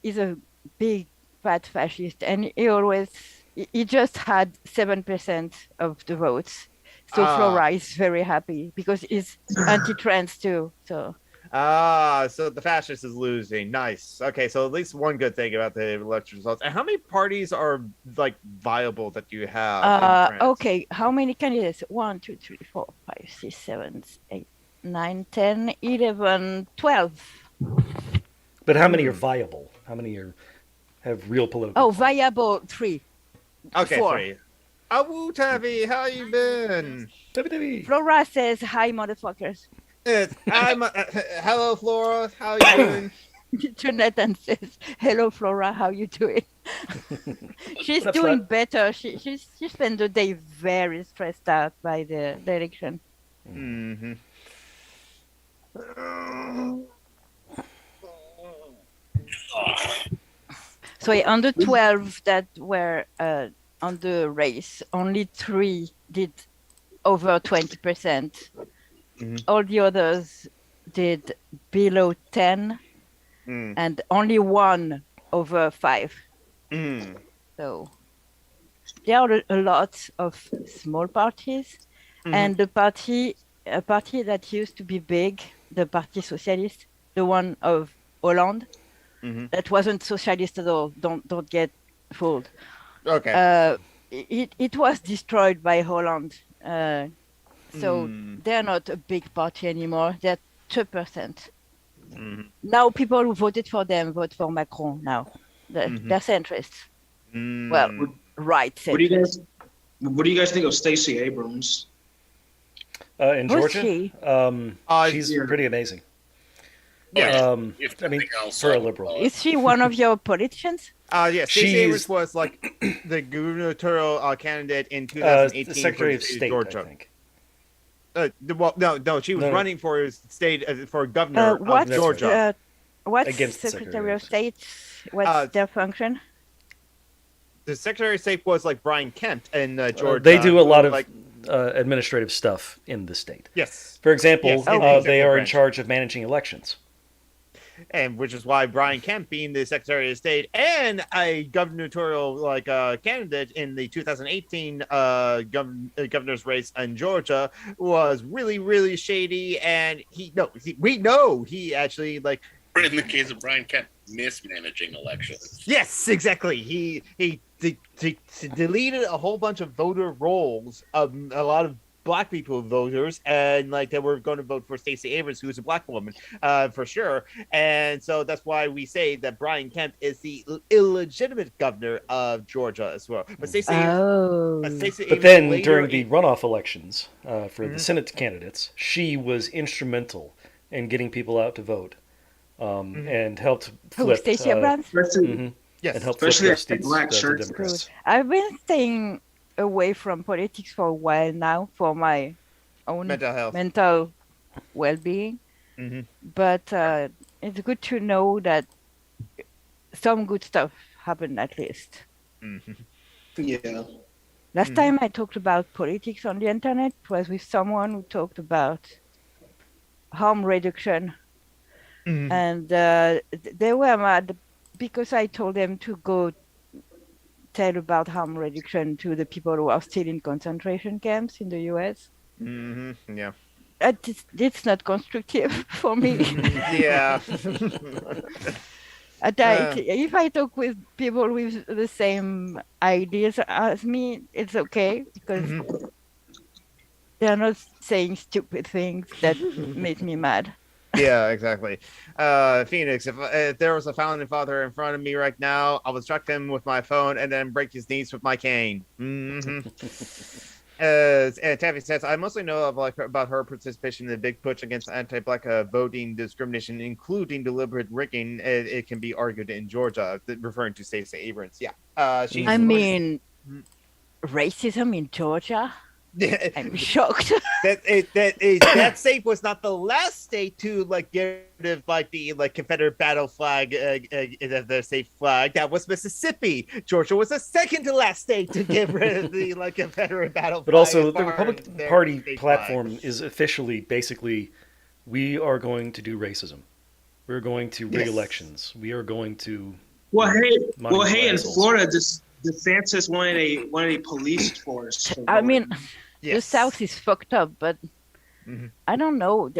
B: Is a big fat fascist, and he just had 7% of the votes. So Flora is very happy because he's anti-trans too. So.
C: So the fascist is losing. Nice. Okay, so at least one good thing about the election results. And how many parties are like viable that you have? In France?
B: Okay, how many candidates? 1, 2, 3, 4, 5, 6, 7, 8, 9, 10, 11, 12.
A: But how many are viable? How many have real political?
B: Oh, viable 3.
C: Okay,
B: 4.
C: 3. Awu Tavi, how you been?
B: Flora says hi, motherfuckers.
C: Hello, Flora. How you doing?
B: Jonathan says, "Hello, Flora. How you doing?" She's doing better. She spent the day very stressed out by the election.
C: Mm-hmm.
B: So on the 12 that were on the race, only 3 did over 20%. Mm-hmm. All the others did below 10, and only 1 over 5. So there are a lot of small parties, and a party that used to be big, the Parti Socialiste, the one of Hollande, that wasn't socialist at all. Don't get fooled.
C: Okay.
B: It was destroyed by Hollande. So they're not a big party anymore. They're 2%. Now people who voted for them vote for Macron now. They're centrists. Well, right centrists.
D: What do you guys think of Stacey Abrams?
A: In Georgia?
B: She?
A: She's pretty amazing.
C: Yeah.
A: I mean, for a liberal.
B: Is she one of your politicians?
C: Yes. Stacey Abrams was like the gubernatorial candidate in 2018
A: the Secretary of State,
C: Georgia.
A: I think.
C: Well, no, she was running for state for governor of Georgia.
B: What's
A: Against
B: Secretary of State? What's their function?
C: The Secretary of State was like Brian Kemp in Georgia.
A: They do a lot of administrative stuff in the state.
C: Yes.
A: For example,
C: yes,
A: they are in charge of managing elections.
C: And which is why Brian Kemp, being the Secretary of State and a gubernatorial candidate in the 2018 governor's race in Georgia, was really, really shady. And we know he actually
E: in the case of Brian Kemp, mismanaging elections.
C: Yes, exactly. He deleted a whole bunch of voter rolls of a lot of Black people voters, and they were going to vote for Stacey Abrams, who's a Black woman, for sure. And so that's why we say that Brian Kemp is the illegitimate governor of Georgia as well. But Stacey
A: But then during the runoff elections for the Senate candidates, she was instrumental in getting people out to vote, and helped flip.
B: Stacey Abrams?
C: Yes,
A: and helped flip those seats
D: Black
A: to
D: shirts.
A: Democrats.
B: I've been staying away from politics for a while now for my own mental well-being. But it's good to know that some good stuff happened at least.
D: Yeah.
B: Last time I talked about politics on the internet was with someone who talked about harm reduction. And they were mad because I told them to go tell about harm reduction to the people who are still in concentration camps in the US.
C: Yeah.
B: It's not constructive for me.
C: Yeah.
B: If I talk with people with the same ideas as me, it's okay because they're not saying stupid things that make me mad.
C: Yeah, exactly. Phoenix, if there was a founding father in front of me right now, I would struck him with my phone and then break his knees with my cane. Taffy says, I mostly know of about her participation in the big push against anti-black voting discrimination, including deliberate rigging. It can be argued in Georgia, referring to Stacey Abrams. Yeah,
B: I mean, racism in Georgia. I'm shocked.
C: that state was not the last state to get rid of the Confederate battle flag, the state flag. That was Mississippi. Georgia was the second to last state to get rid of the Confederate battle
A: but
C: flag. But
A: also, the Republican Party platform is officially basically, we are going to do racism. We're going to rig elections. We are going to.
D: Well, hey, in Florida, DeSantis wanted a police force.
B: I mean, the South is fucked up, but I don't know.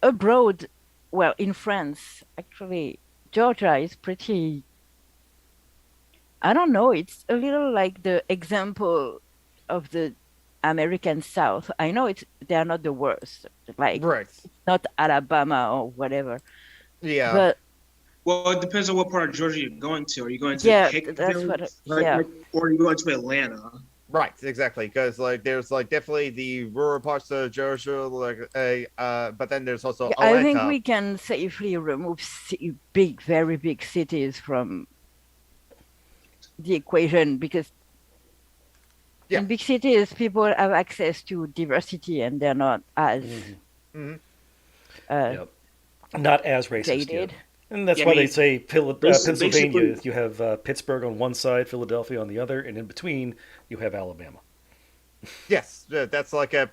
B: Abroad, well, in France, actually, Georgia is pretty. I don't know. It's a little like the example of the American South. I know they are not the worst. It's not Alabama or whatever.
C: Yeah.
B: But
D: well, it depends on what part of Georgia you're going to. Are you going to Hickville, or are you going to Atlanta?
C: Right, exactly. Because there's definitely the rural parts of Georgia, but then there's also Atlanta.
B: I think we can safely remove very big cities from the equation because in big cities people have access to diversity and they're not as
A: not as racist. Yet. And that's why they say Pennsylvania, you have Pittsburgh on one side, Philadelphia on the other, and in between you have Alabama.
C: Yes, that's like a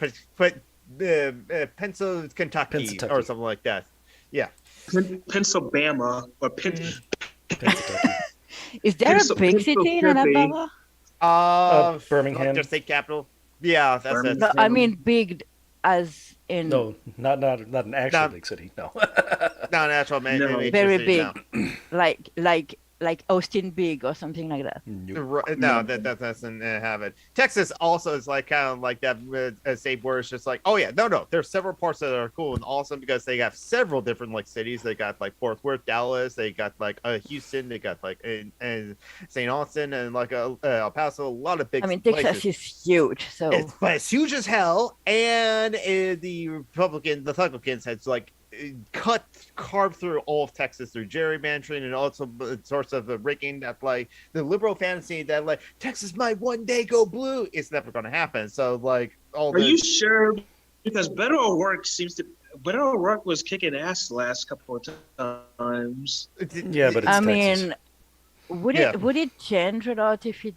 C: Kentucky or something like that. Yeah.
D: Pennsylvania or Pennsylvania.
B: Is there a big city in Alabama?
A: Birmingham.
C: Their state capital. Yeah, that's it.
B: No, I mean big as in.
A: No, not an actual big city. No.
C: Not an actual
B: very big, like Austin big or something like that.
C: No, that doesn't have it. Texas also is kind of like that state where it's just no. There's several parts that are cool and awesome because they have several different cities. They got Fort Worth, Dallas. They got Houston. They got St. Austin and El Paso. A lot of big.
B: I mean, Texas is huge,
C: but it's huge as hell. And the Republicans had carved through all of Texas through gerrymandering and also sorts of rigging that the liberal fantasy that Texas might one day go blue. It's never going to happen. So
D: are you sure? Because Beto O'Rourke was kicking ass the last couple of times.
A: Yeah, but it's Texas.
B: Would it change a lot if it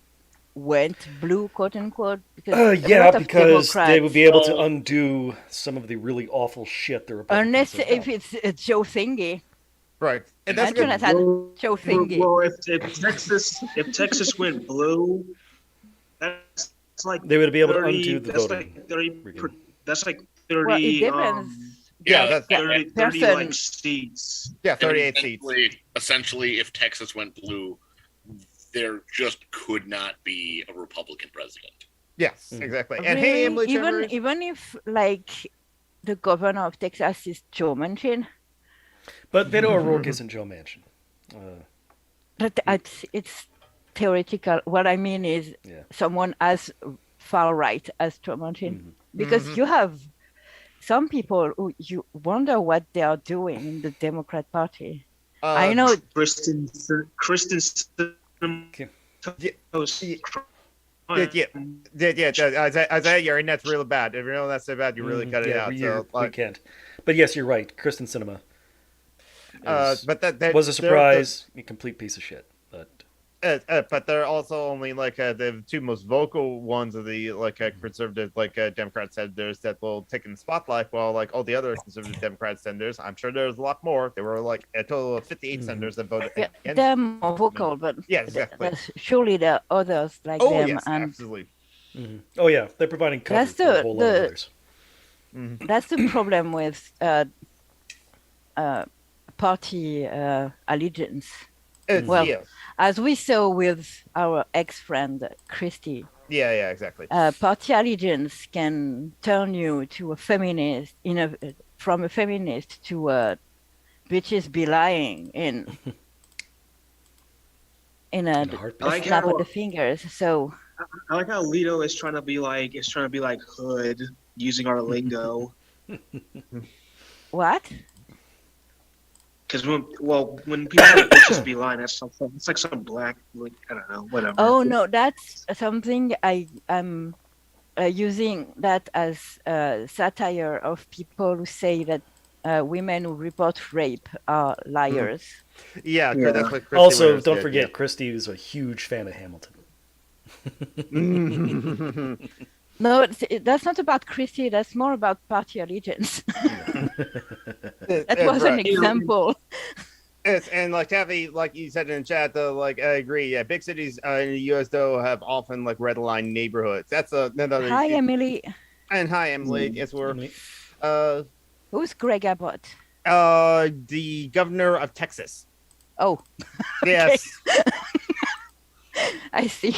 B: went blue, quote unquote?
A: Because they would be able to undo some of the really awful shit the Republicans
B: unless if it's Joe Thingy.
C: Right.
B: And that's Joe Thingy.
D: Well, if Texas went blue, that's
A: they would be able to undo the voting.
D: That's like 30.
B: Well, it depends.
C: That's
D: 30 seats.
C: Yeah, 38 seats.
E: Essentially, if Texas went blue, there just could not be a Republican president.
C: Yes, exactly. And
B: really? Even if the governor of Texas is Joe Manchin.
A: But Beto O'Rourke isn't Joe Manchin.
B: But it's theoretical. What I mean is someone as far right as Joe Manchin. Because you have some people who you wonder what they are doing in the Democrat Party. I know
D: Kristen
C: Isaiah, your internet's really bad. If you know that's so bad, you really cut it out.
A: We can't. But yes, you're right. Kristen Sinema
C: but that
A: was a surprise. A complete piece of shit.
C: But they're also only the two most vocal ones of the conservative Democrat senators that will take in the spotlight, while all the other conservative Democrat senators, I'm sure there's a lot more. There were a total of 58 senators that voted against.
B: They're more vocal, but
C: exactly.
B: Surely there are others them.
C: Yes, and absolutely.
A: Oh yeah, they're providing cover for a whole lot of others.
B: That's the problem with party allegiance. Well,
C: yeah,
B: as we saw with our ex-friend Christy,
C: yeah, exactly.
B: party allegiance can turn you to a feminist from a feminist to a bitches be lying in a,
A: heartbeat.
D: I like
B: snap of
D: how
B: the fingers. So
D: I like how Lito is trying to be like hood using our lingo.
B: what?
D: Because when people say bitches be lying, that's something. It's like some black, like, I don't know, whatever.
B: Oh no, that's something I'm using that as satire of people who say that women who report rape are liars.
C: Yeah,
D: Yeah.
C: that's what Christy
A: Also,
C: Winters
A: don't
C: did,
A: forget, Christy is a huge fan of Hamilton.
C: yeah.
B: No, that's not about Christy. That's more about party allegiance. That was an
C: Right.
B: example.
C: Yes, and like Taffy, like you said in the chat, though, like I agree. Yeah, big cities in the U.S. though have often like red line neighborhoods. That's another
B: Hi,
C: issue.
B: Emily.
C: And hi, Emily. Yes, we're
A: Emily.
B: Who's Greg Abbott?
C: the governor of Texas.
B: Oh,
C: Yes.
B: I see.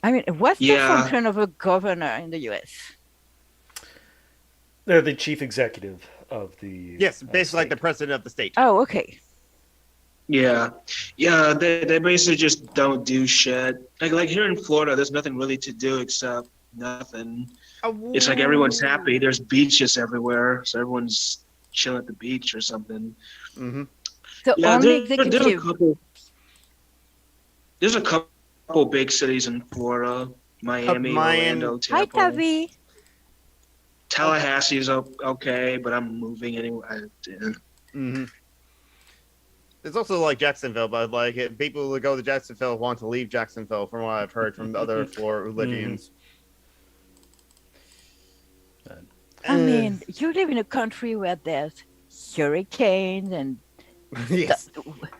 B: I mean, what's the function of a governor in the U.S.?
A: They're the chief executive of the.
C: Yes, basically like
A: state.
C: the president of the state.
B: Oh, okay.
D: Yeah, they basically just don't do shit. Like here in Florida, there's nothing really to do except nothing. It's like everyone's happy. There's beaches everywhere, so everyone's chilling at the beach or something.
C: Mm-hmm.
B: So
D: Yeah,
B: only
D: there's
B: executive.
D: There's a couple big cities in Florida: Miami, Orlando,
B: Hi,
D: Tampa.
B: Tavi.
D: Tallahassee is okay, but I'm moving anyway.
C: Mm-hmm. There's also like Jacksonville, but like people who go to Jacksonville want to leave Jacksonville, from what I've heard from the other Floridians.
B: I mean, you live in a country where there's hurricanes and
C: Yes,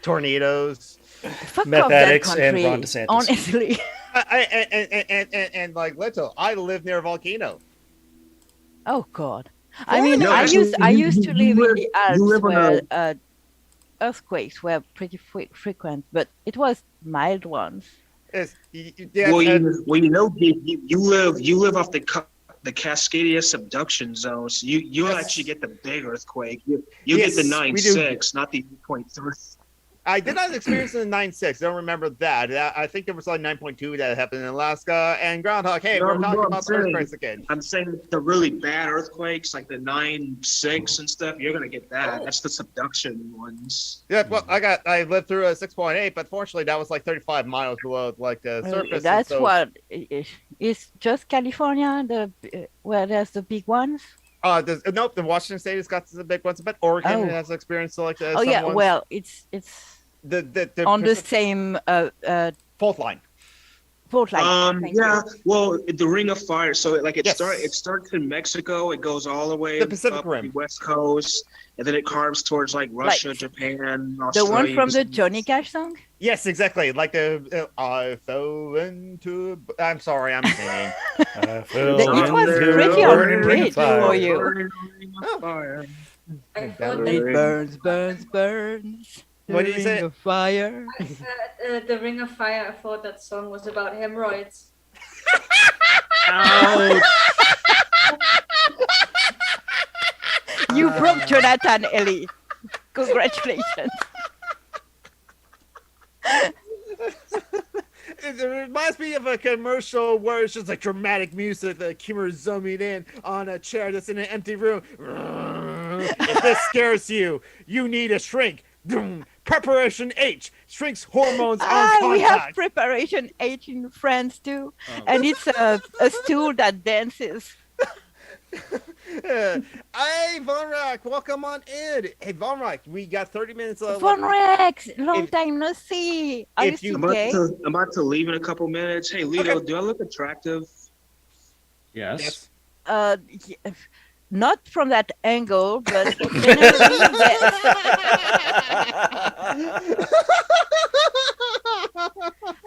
C: tornadoes.
B: fuck
A: Meth
B: off that
A: addicts and
B: country.
A: Ron DeSantis.
B: Honestly,
C: And like Little, I live near a volcano.
B: oh god. I mean,
D: No,
B: I
D: actually,
B: used to live in the Alps
D: live on
B: where earthquakes were pretty frequent, but it was mild ones.
C: Yes,
D: Well, you live off the Cascadia subduction zone, so you
C: Yes.
D: actually get the big earthquake. You
C: Yes,
D: get the
C: we do.
D: 9.6, not the 8.3.
C: I did not experience the 9.6. I don't remember that. I think there was like 9.2 that happened in Alaska and Groundhog. Hey,
D: No,
C: we're talking
D: I'm
C: about the
D: saying-
C: earthquakes again.
D: I'm saying the really bad earthquakes, like the 9.6 and stuff, you're gonna get that. That's the subduction ones.
C: Yeah, well, I lived through a 6.8, but fortunately that was like 35 miles below like the surface. and
B: That's
C: so,
B: what is just California where there's the big ones.
C: Nope, the Washington State has got the big ones, but Oregon
B: Oh.
C: has experienced like
B: Oh
C: some
B: yeah,
C: ones.
B: well, it's
C: the
B: on the same
C: fault line.
B: fault line. Thank you.
D: Yeah, well, the Ring of Fire. So it
C: Yes.
D: starts in Mexico. It goes all the way
C: The Pacific
D: up
C: Rim.
D: the West Coast, and then it carves towards like Russia, Japan,
B: The
D: Australia.
B: one from the
D: Pacific.
B: Johnny Cash song.
C: Yes, exactly. Like the I fell into. I'm sorry, I'm singing.
B: It was pretty on pitch for you.
D: Ring of Fire.
G: I thought
B: It
G: that
B: burns, burns, burns.
C: What did you say?
B: Ring of fire.
G: the Ring of Fire. I thought that song was about hemorrhoids.
B: You broke Jonathan, Ellie. Congratulations.
C: It reminds me of a commercial where it's just like dramatic music, the camera zooming in on a chair that's in an empty room. If this scares you, you need a shrink. Preparation H shrinks hormones on
B: We have
C: contact.
B: preparation H in France too, and it's a stool that dances.
C: Hey, Von Rack, welcome on in. Hey, Von Rack, we got 30 minutes left.
B: Von Rex, long
C: if-
B: time no see. Are you
C: if you-
B: still gay?
D: I'm about to leave in a couple minutes. Hey, Lito,
C: Okay.
D: do I look attractive?
H: Yes.
B: Yeah, not from that angle, but generally, yes.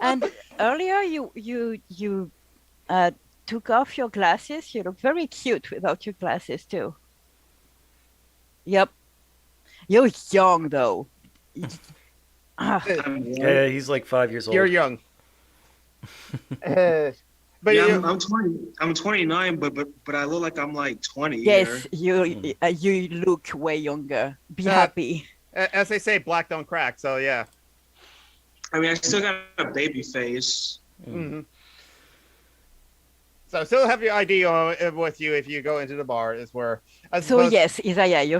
B: And earlier you took off your glasses. You look very cute without your glasses too. Yep. You're young though.
A: Yeah, he's like 5 years old.
C: You're young. But
D: yeah, I'm 20. I'm 29, but I look like I'm like 20.
B: Yes,
D: here.
B: you look way younger. Be happy.
C: As they say, black don't crack. So yeah.
D: I mean, I still got a baby face.
C: Mm-hmm. So still have your ID with you if you go into the bar. Is where.
B: So yes, Isaiah, you're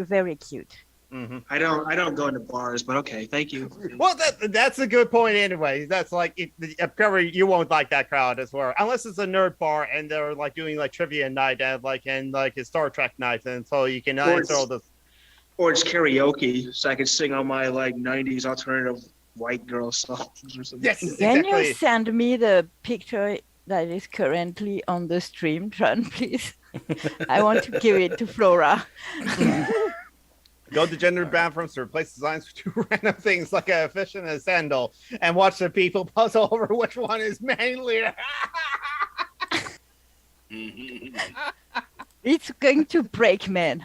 B: very cute.
C: Mm-hmm.
D: I don't go into bars, but okay, thank you.
C: Well, that's a good point anyway. That's like probably you won't like that crowd as well, unless it's a nerd bar and they're like doing like trivia night and like a Star Trek night, and so you can answer all this.
D: Or it's karaoke, so I can sing all my like '90s alternative white girl songs or something.
C: Yes,
B: Can
C: exactly.
B: you send me the picture that is currently on the stream, Tron, please? I want to give it to Flora.
C: Go to gender bathrooms to replace designs with two random things like a fish and a sandal, and watch the people puzzle over which one is manlier.
B: It's going to break, man.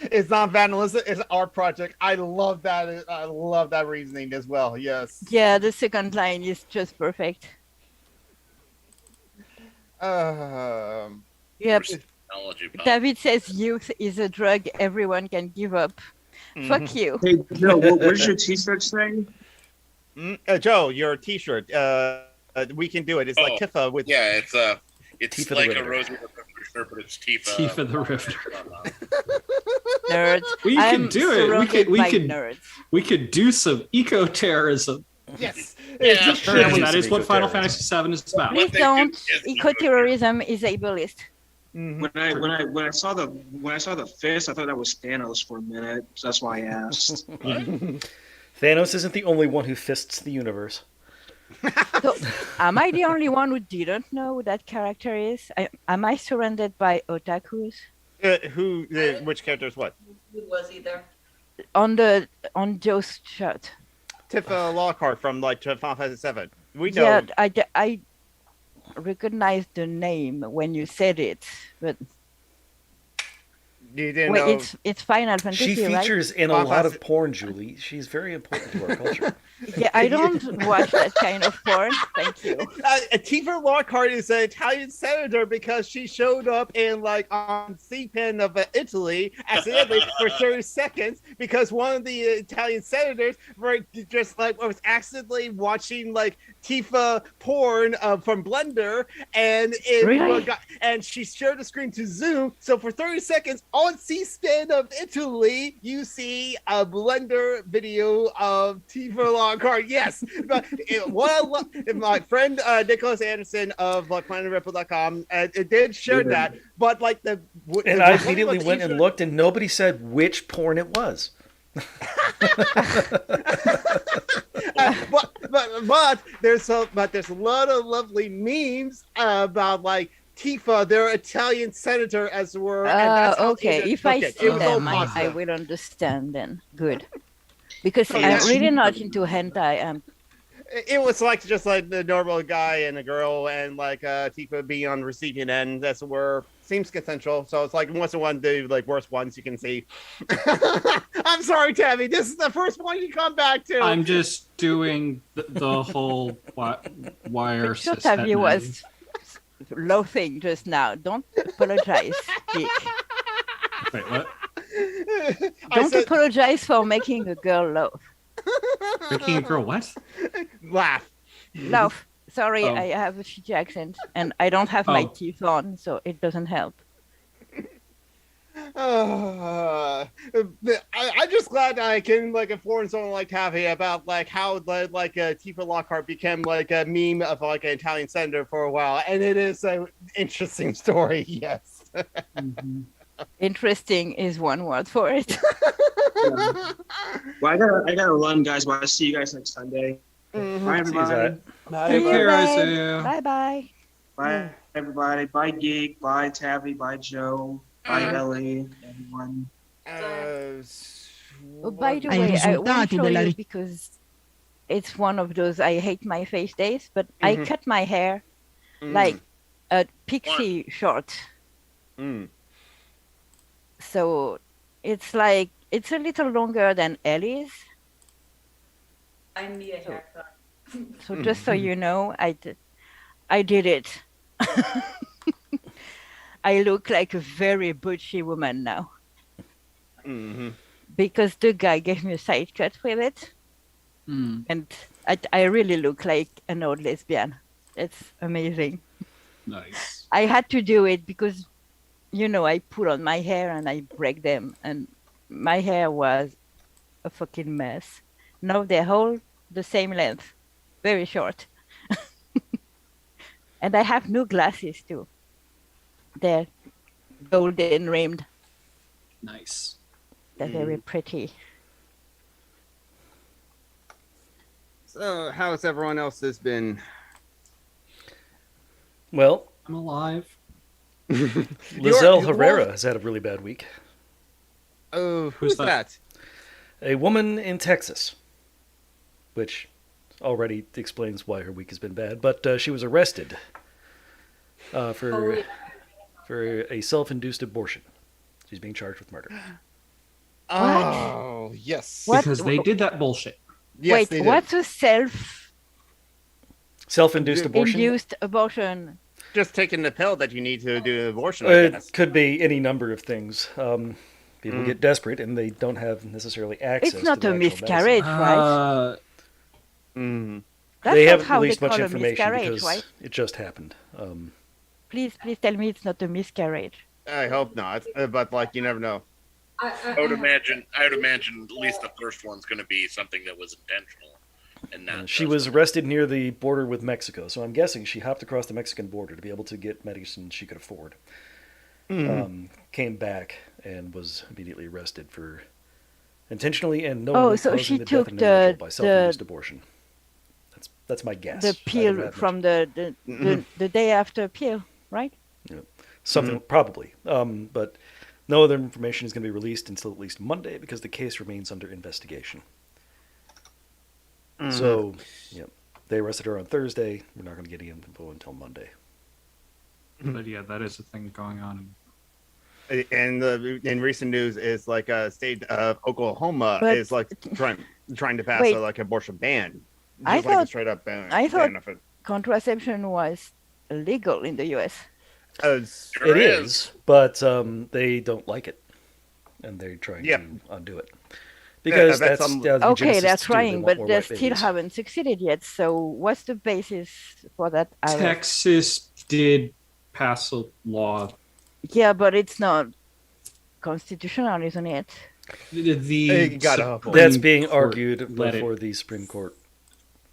C: It's not vandalism; it's art project. I love that. I love that reasoning as well. Yes.
B: Yeah, the second line is just perfect. Yep. David says youth is a drug everyone can give up. Mm-hmm. Fuck you.
D: Hey, Joe, what does your t-shirt say?
C: Joe, your t-shirt. We can do it. It's like Tifa with.
E: Yeah, it's
A: Tifa
E: like
A: the
E: a
A: Riveter.
E: Rosie the Riveter shirt, but it's Tifa.
H: Tifa the Riveter.
B: Nerds.
H: We can do it. We could do some eco-terrorism.
C: Yes.
E: Yeah,
H: That is what Final Fantasy VII is about.
B: Please don't. Eco-terrorism is ableist.
D: Mm-hmm. When I saw the fist, I thought that was Thanos for a minute. So that's why I asked.
A: Thanos isn't the only one who fists the universe.
B: So, am I the only one who didn't know who that character is? Am I surrounded by otakus?
C: Which character is what?
G: Who was he there?
B: On Joe's shirt.
C: Tifa Lockhart from like Final Fantasy VII. We know.
B: Yeah, I recognized the name when you said it, but
C: you didn't know.
B: It's Final Fantasy.
A: She features
B: right?
A: in a lot of porn, Julie. She's very important to our culture.
B: Yeah, I don't watch that kind of porn. Thank you.
C: Tifa Lockhart is an Italian senator because she showed up in like on C-PAN of Italy accidentally for 30 seconds because one of the Italian senators was accidentally watching like Tifa porn from Blender and and she shared the screen to Zoom. So for 30 seconds on C-SPAN of Italy, you see a Blender video of Tifa Lockhart. Yes, but my friend Nicholas Anderson of PlanetRipple.com did share that, but like
A: and I immediately went and looked, and nobody said which porn it was.
C: but there's a lot of lovely memes about like Tifa, their Italian senator, as it were.
B: Okay, if I see them, I will understand then. Good. Because I'm really not into hentai.
C: It was like just like the normal guy and a girl, and like Tifa being on the receiving end, as it were. Seems consensual, so it's like once in one do like worst ones you can see. I'm sorry, Tabby. This is the first one you come back to.
H: I'm just doing the whole wire system.
B: Tabby was loafing just now. Don't apologize, Dick.
H: Wait, what?
B: Don't apologize for making a girl loaf.
H: Making a girl what?
C: Laugh.
B: Laugh. Sorry, I have a shitty accent, and I don't have my teeth on, so it doesn't help.
C: I'm just glad I can like inform someone like Taffy about like how like Tifa Lockhart became like a meme of like an Italian senator for a while, and it is an interesting story. Yes.
B: Mm-hmm. Interesting is one word for it.
D: Well, I gotta run, guys. But I'll see you guys next Sunday.
C: Mm-hmm.
D: Bye, everybody.
H: Take care, Isaiah.
B: Bye.
D: Bye, everybody. Bye, Geek. Bye, Taffy. Bye, Joe. Bye, Ellie. Everyone.
B: By the way, I want to show you because it's one of those I hate my face days, but I cut my hair like a pixie short. So it's like, it's a little longer than Ellie's,
G: I need a haircut.
B: So just so you know, I did it. I look like a very butchy woman now.
C: Mm-hmm.
B: Because the guy gave me a side cut with it. And I really look like an old lesbian. It's amazing.
H: Nice.
B: I had to do it because, I put on my hair and I break them. And my hair was a fucking mess. Now they're all the same length. Very short. And I have new glasses too. They're golden rimmed.
H: Nice.
B: They're very pretty.
C: So, how's everyone else's been?
A: Well,
H: I'm alive.
A: Lizelle Herrera has had a really bad week.
C: Oh, who's that?
A: A woman in Texas, which already explains why her week has been bad. But she was arrested for a self-induced abortion. She's being charged with murder.
C: Oh, yes.
H: Because they did that bullshit.
C: Yes,
B: wait, what's a
A: self-induced abortion?
B: Induced abortion.
C: Just taking the pill that you need to do an abortion, I guess.
A: It could be any number of things. People get desperate and they don't have necessarily access to
B: It's not
A: the
B: a
A: actual
B: miscarriage,
A: medicine.
B: right?
A: They haven't released much information because it just happened.
B: Please tell me it's not a miscarriage.
C: I hope not, but you never know.
E: I would imagine at least the first one's going to be something that was intentional. And not
A: she was arrested near the border with Mexico, so I'm guessing she hopped across the Mexican border to be able to get medicine she could afford. Came back and was immediately arrested for intentionally and knowingly causing the death of an individual by self-induced abortion. That's my guess.
B: The pill from the day after pill, right?
A: Yeah. Something probably, but no other information is going to be released until at least Monday because the case remains under investigation. So, they arrested her on Thursday. We're not going to get any info until Monday.
H: But yeah, that is a thing going on.
C: And in recent news is state of Oklahoma is trying to pass a abortion ban.
B: I thought
C: a straight up ban.
B: I thought contraception was illegal in the U.S.
A: It is, but they don't like it, and they're trying to undo it. Because
B: they're trying, but they still haven't succeeded yet. So what's the basis for that?
H: Texas did pass a law.
B: Yeah, but it's not constitutional, isn't it?
A: That's being argued before the Supreme Court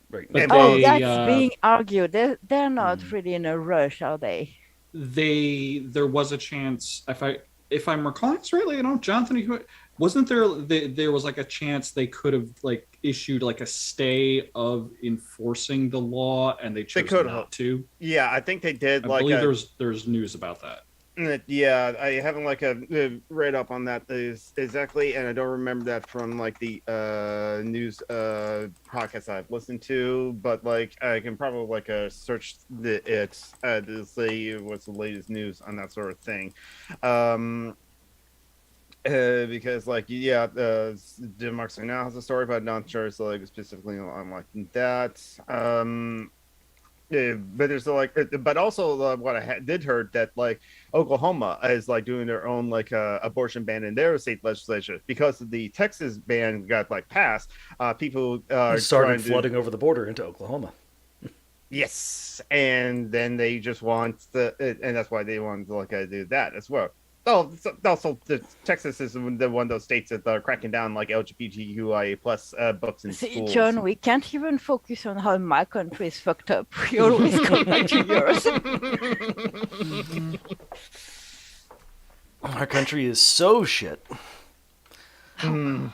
A: right now.
B: That's being argued. They're not really in a rush, are they?
H: There was a chance, if I'm recalling this rightly, Jonathan, wasn't there was a chance they could have issued a stay of enforcing the law, and they chose not to.
C: Yeah, I think they did.
H: I believe there's news about that.
C: Yeah, I haven't read up on that exactly, and I don't remember that from the news podcast I've listened to. But I can probably search it to see what's the latest news on that sort of thing. Because Democracy Now! Has a story, but I'm not sure it's specifically on that. But there's but also what I did heard that Oklahoma is doing their own abortion ban in their state legislature because the Texas ban got passed. People
A: started flooding over the border into Oklahoma.
C: Yes, and then they just want and that's why they want to do that as well. Oh, also Texas is one of those states that are cracking down LGBTQIA plus books in schools.
B: John, we can't even focus on how my country is fucked up. We always come back to yours.
A: Our country is so shit.
B: I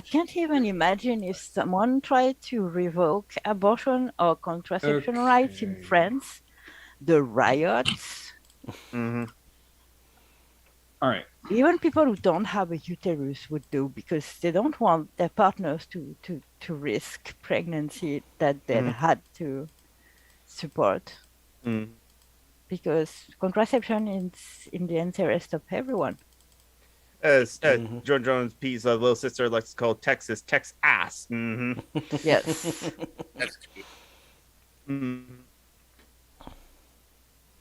B: can't even imagine if someone tried to revoke abortion or contraception rights in France. The riots.
H: All right.
B: Even people who don't have a uterus would do because they don't want their partners to risk pregnancy that they had to support. Because contraception is in the interest of everyone.
C: As John Jones P's little sister likes to call Texas, Tex ass. Mm-hmm.
B: Yes.
E: That's cute.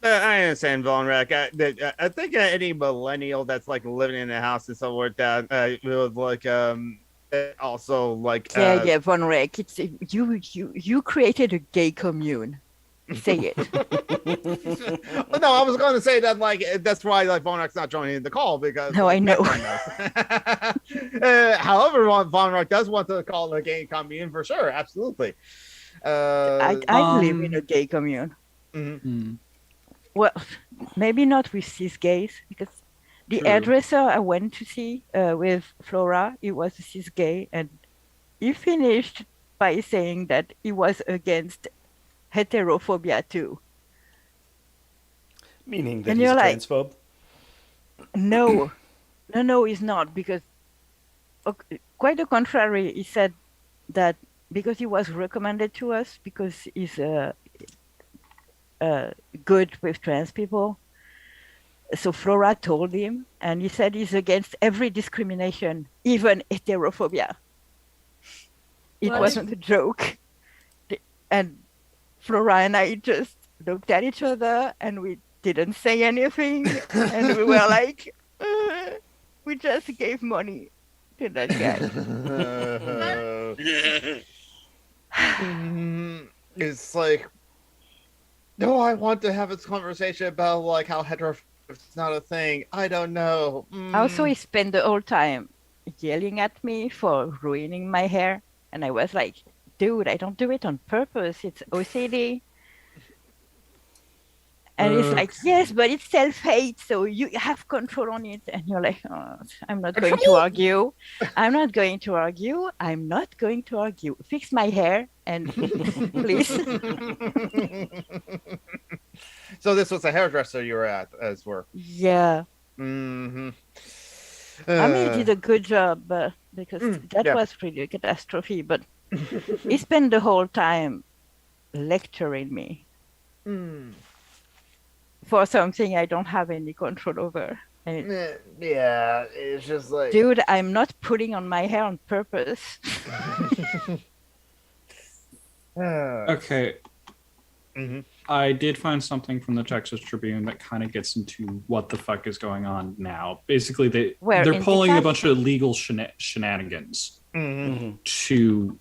C: I understand, Von Rack. I think any millennial that's like living in a house and stuff like that will like also like
B: Yeah, Von Rek. It's you created a gay commune. Say it.
C: No, I was going to say that like that's why like Von Rack's not joining the call because
B: No,
C: like,
B: I know.
C: However, Von Rack does want to call it a gay commune for sure, absolutely.
B: I live in a gay commune. Well, maybe not with cis gays, because the hairdresser I went to see with Flora, he was a cis gay, and he finished by saying that he was against heterophobia too.
A: Meaning that
B: And
A: he's a
B: you're like,
A: transphobe?
B: No, he's not, because quite the contrary. He said that because he was recommended to us because he's good with trans people. So Flora told him, and he said he's against every discrimination, even heterophobia. It wasn't a joke. And Flora and I just looked at each other and we didn't say anything. And we were like, we just gave money to that guy.
C: It's like, no, I want to have this conversation about like how heterophobia is not a thing. I don't know.
B: Also, he spent the whole time yelling at me for ruining my hair. And I was like, dude, I don't do it on purpose. It's OCD. And he's like, yes, but it's self-hate, so you have control on it. And you're like, oh, I'm not going to argue. I'm not going to argue. I'm not going to argue. Fix my hair and please.
C: So this was a hairdresser you were at as work.
B: Yeah.
C: Mm-hmm.
B: I mean, he did a good job because that was really a catastrophe. But he spent the whole time lecturing me for something I don't have any control over. And
C: yeah, it's just like,
B: dude, I'm not putting on my hair on purpose.
H: Okay. I did find something from the Texas Tribune that kind of gets into what the fuck is going on now. Basically, they're pulling a bunch of legal shenanigans to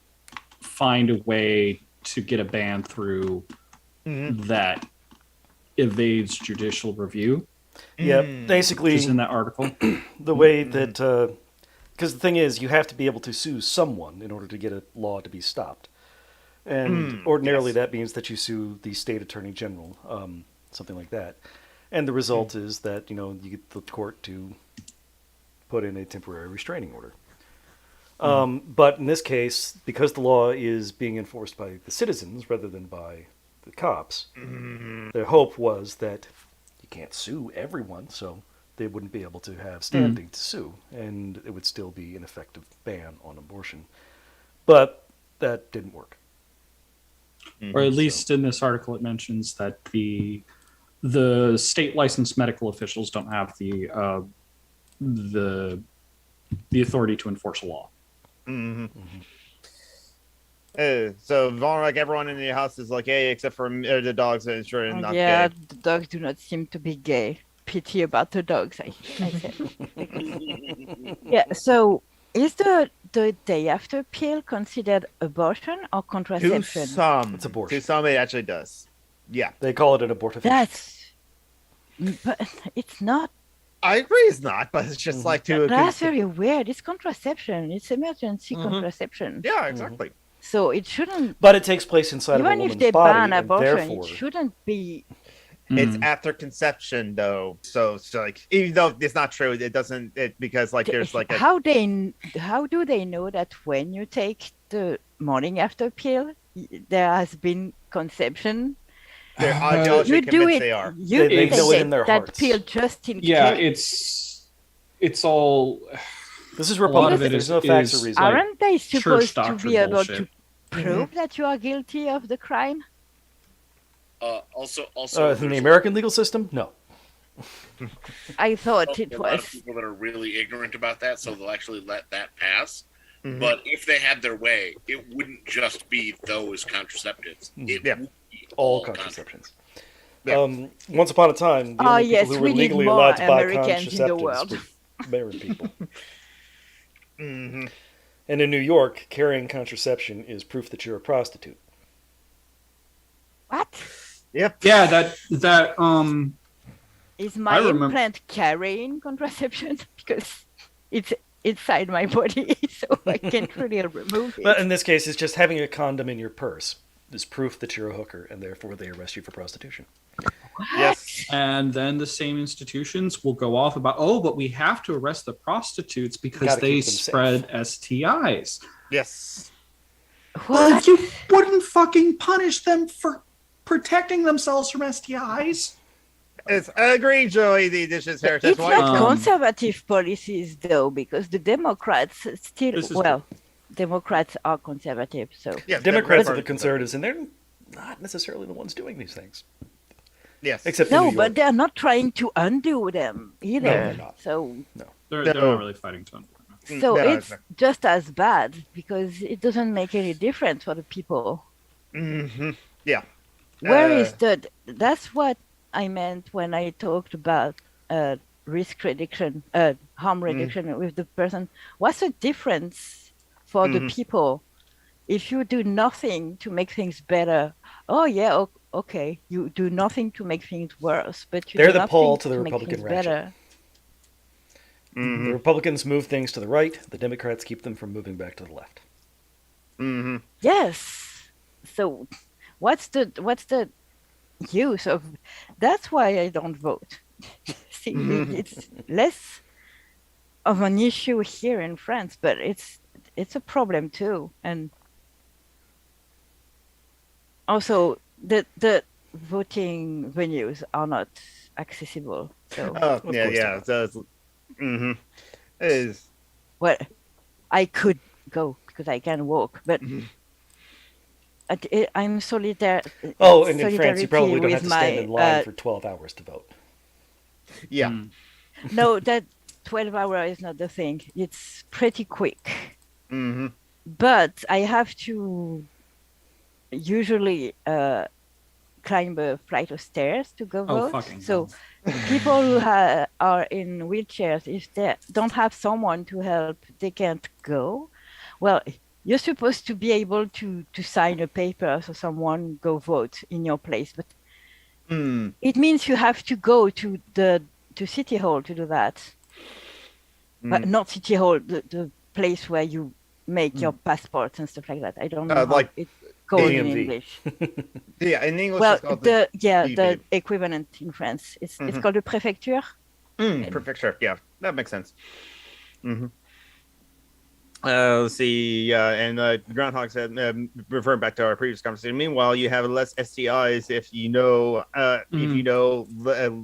H: find a way to get a ban through that evades judicial review.
A: Yeah, basically,
H: just in that article.
A: The way that, because the thing is, you have to be able to sue someone in order to get a law to be stopped. And ordinarily that means that you sue the state attorney general, something like that. And the result is that, you get the court to put in a temporary restraining order. But in this case, because the law is being enforced by the citizens rather than by the cops, their hope was that you can't sue everyone, so they wouldn't be able to have standing to sue, and it would still be an effective ban on abortion. But that didn't work.
H: Or at least in this article, it mentions that the state licensed medical officials don't have the authority to enforce a law.
C: So Von, like everyone in the house is like gay except for the dogs and sure not
B: yeah,
C: gay.
B: the dogs do not seem to be gay. Pity about the dogs, I said. Yeah, so is the day after pill considered abortion or contraception?
C: To some,
A: It's abortion.
C: To some, it actually does. Yeah,
A: They call it an abortifacient.
B: But it's not.
C: I agree. It's not, but it's just like to.
B: That's very weird. It's contraception. It's emergency contraception.
C: Yeah, exactly.
B: So it shouldn't.
A: But it takes place inside of a
B: Even
A: woman's
B: if they
A: body,
B: ban
A: and
B: abortion,
A: therefore
B: it shouldn't be.
C: It's after conception, though. So like, even though it's not true, it doesn't. Because like there's like a.
B: How do they know that when you take the morning after pill, there has been conception?
C: They're ideologically
B: You do
C: convinced
B: it.
C: they are.
B: You
A: They know it
B: take
A: in their
B: that
A: hearts.
B: pill just in
H: Yeah,
B: case.
H: it's all.
A: this is
H: lot
A: Republican.
H: of it
A: There's
H: is-
A: no facts or
H: is
A: reason.
H: like
B: Aren't they supposed to
H: doctrine
B: be able
H: bullshit.
B: to prove that you are guilty of the crime?
E: Also,
A: In the American legal system, no.
B: I thought
E: A
B: it
E: lot of
B: was.
E: people that are really ignorant about that, so they'll actually let that pass.
C: Mhm.
E: But if they had their way, it wouldn't just be those contraceptives. It
C: Yeah.
E: would be
A: All contraceptions. Once upon a time, the
B: Oh,
A: only people
B: yes,
A: who
B: we
A: were
B: need
A: legally
B: more
A: allowed to buy
B: Americans in the
A: contraceptives
B: world.
A: were married people.
C: Mhm.
A: And in New York, carrying contraception is proof that you're a prostitute.
B: What?
C: Yep.
H: Yeah, that
B: Is my
H: I remember-
B: implant carrying contraception? Because it's inside my body, so I can't really remove it.
A: But in this case, it's just having a condom in your purse is proof that you're a hooker, and therefore they arrest you for prostitution.
B: What?
C: Yes.
H: and then the same institutions will go off about, oh, but we have to arrest the prostitutes because
A: Gotta
H: they
A: keep them safe.
H: spread STIs.
C: Yes.
H: Well,
B: What?
H: you wouldn't fucking punish them for protecting themselves from STIs.
C: It's agreed, Joey. This is Heritage.
B: It's not conservative policies, though, because the Democrats still,
H: This is
B: well, Democrats are conservative, so.
C: Yeah,
A: Democrats are the conservatives, and they're not necessarily the ones doing these things.
C: Yes.
A: Except in
B: No,
A: New York.
B: but they're not trying to undo them either.
A: they're not.
B: So,
H: They're
C: No.
H: not really fighting to.
B: so
C: No,
B: it's just as bad because it doesn't make any difference for the people.
C: Mm-hmm. Yeah.
B: Where is that's what I meant when I talked about risk reduction, harm reduction with the person. What's the difference for the people if you do nothing to make things better? Oh yeah, okay, you do nothing to make things worse, but you
A: They're
B: do
A: the
B: nothing
A: pole to the
B: make
A: Republican
B: things
A: ratchet.
B: better.
A: The Republicans move things to the right. The Democrats keep them from moving back to the left.
C: Mm-hmm.
B: Yes. So, what's the use of? That's why I don't vote. See, it's less of an issue here in France, but it's a problem too, and also the voting venues are not accessible. So,
C: Oh,
A: Of
C: yeah,
A: course
C: yeah. So it is.
B: well, I could go because I can walk, but. I'm solitary.
A: Oh, and in France, you probably don't
B: with
A: have to stand
B: my,
A: in line for 12 hours to vote.
C: Yeah.
B: No, that 12 hour is not the thing. It's pretty quick.
C: Mm-hmm.
B: But I have to usually climb a flight of stairs to go
H: Oh,
B: vote.
H: fucking
B: So
H: hell.
B: people who are in wheelchairs, if they don't have someone to help, they can't go. Well, you're supposed to be able to sign a paper so someone go vote in your place, but it means you have to go to City Hall to do that. But not City Hall, the place where you make your passports and stuff like that. I don't know how
C: like
B: it's called in
A: DMV.
B: English.
C: Yeah, in English
B: Well,
C: it's called
B: the
C: DMV.
B: equivalent in France. It's called the préfecture.
C: Prefecture. Yeah, that makes sense. Let's see. And Groundhog said, referring back to our previous conversation. Meanwhile, you have less STIs if you know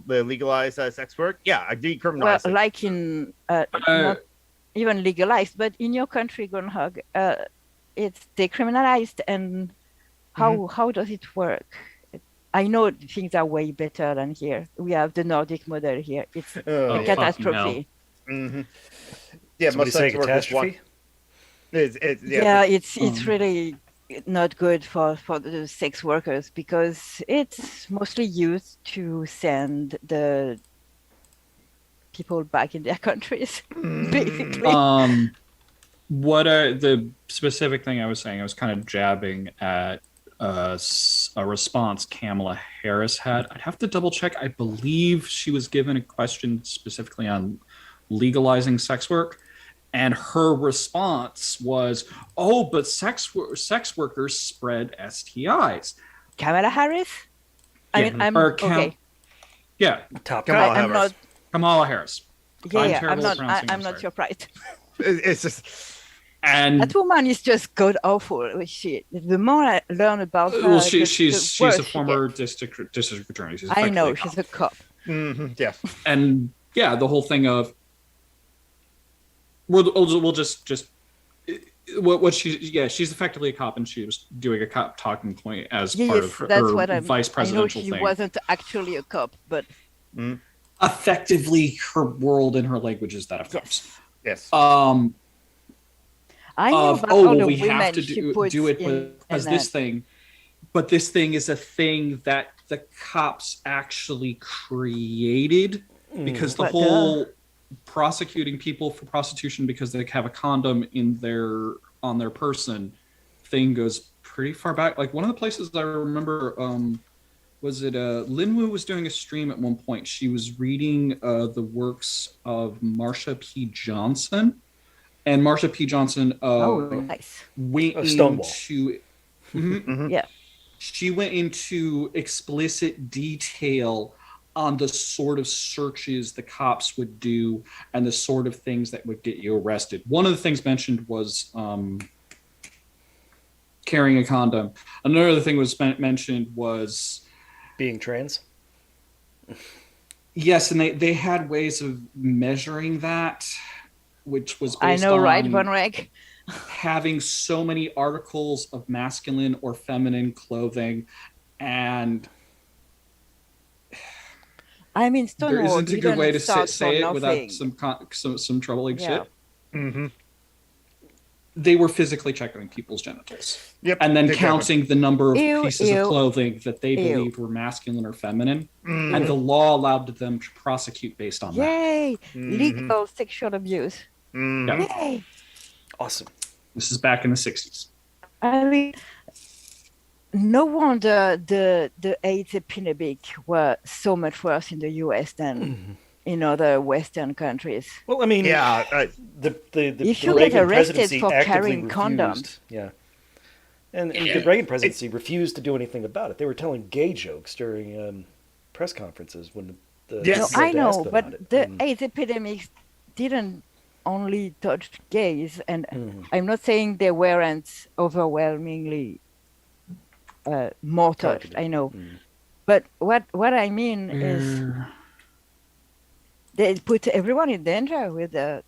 C: legalize sex work. Yeah,
B: Well,
C: decriminalize it.
B: like in not even legalized, but in your country, Groundhog, it's decriminalized. And how does it work? I know things are way better than here. We have the Nordic model here. It's a catastrophe.
C: Yeah,
A: Somebody
C: most
A: say
C: sex work is one.
A: catastrophe?
B: It's really not good for the sex workers because it's mostly used to send the people back in their countries, basically.
H: What are the specific thing I was saying? I was kind of jabbing at a response Kamala Harris had. I'd have to double check. I believe she was given a question specifically on legalizing sex work. And her response was, "Oh, but sex workers spread STIs."
B: Kamala Harris? I mean, I'm okay.
H: Yeah,
A: Top
C: Kamala
B: I'm not.
H: Kamala Harris. I'm terrible
B: I'm
H: at
B: not.
H: pronouncing,
B: I'm
H: I'm
B: not
H: sorry.
B: surprised.
C: It's just.
H: And
B: That woman is just god awful. The more I learn about her,
H: well,
B: the
H: she's
B: worse
H: a
B: she
H: former
B: gets.
H: district attorney. She's
B: I know
H: effectively a
B: she's a cop.
C: Yeah.
H: and yeah, the whole thing of we'll just what she's effectively a cop, and she was doing a cop talking point as part of her
B: That's what I'm.
H: vice
B: I know
H: presidential
B: she
H: thing.
B: wasn't actually a cop, but
H: effectively her world and her language is that of cops.
C: Yes.
B: I knew about all the women she puts
H: do it
B: in
H: because this thing, but this thing is a thing that the cops actually created because the whole prosecuting people for prostitution because they have a condom on their person thing goes pretty far back. Like one of the places I remember, was it Linwu was doing a stream at one point. She was reading the works of Marsha P. Johnson. And Marsha P. Johnson
B: nice.
H: went into
B: yeah.
H: She went into explicit detail on the sort of searches the cops would do and the sort of things that would get you arrested. One of the things mentioned was carrying a condom. Another thing was mentioned was
A: being trans.
H: Yes, and they had ways of measuring that, which was based
B: right, Von Reg.
H: Having so many articles of masculine or feminine clothing, and
B: I mean,
H: there isn't a good way to say it without some troubling shit.
C: Mm-hmm.
H: They were physically checking people's genitals.
C: Yep.
H: And then counting the number of pieces of clothing that they believed were masculine or feminine.
C: Mm-hmm.
H: And the law allowed them to prosecute based on that.
B: Yay! Legal sexual abuse.
C: Mm-hmm.
B: Yay!
A: Awesome.
H: This is back in the 60s.
B: I mean, no wonder the AIDS epidemic was so much worse in the US than in other Western countries.
A: Well, I mean, the
B: if you
A: Reagan
B: get arrested
A: presidency
B: for
A: actively
B: carrying
A: refused,
B: condoms,
A: and the Reagan presidency refused to do anything about it. They were telling gay jokes during press conferences when the
B: yes, no, I know, but the AIDS epidemic didn't only touch gays, and I'm not saying they weren't overwhelmingly more touched. I know, but what I mean is they put everyone in danger with the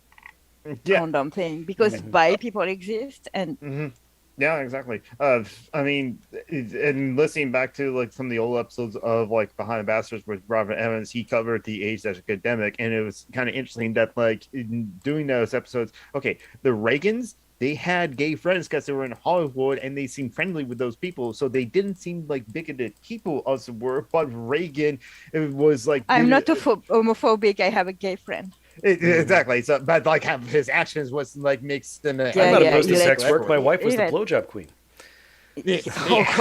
B: condom thing because bi people exist and.
C: Yeah, exactly. I mean, and listening back to like some of the old episodes of like Behind the Bastards with Robert Evans, he covered the AIDS epidemic, and it was kind of interesting that like in doing those episodes, okay, the Reagans, they had gay friends because they were in Hollywood and they seemed friendly with those people, so they didn't seem like bigoted people as it were. But Reagan, it was like
B: I'm not homophobic. I have a gay friend.
C: Exactly. So, but like his actions was like makes them.
A: I'm not opposed to sex work. My wife was the blowjob queen.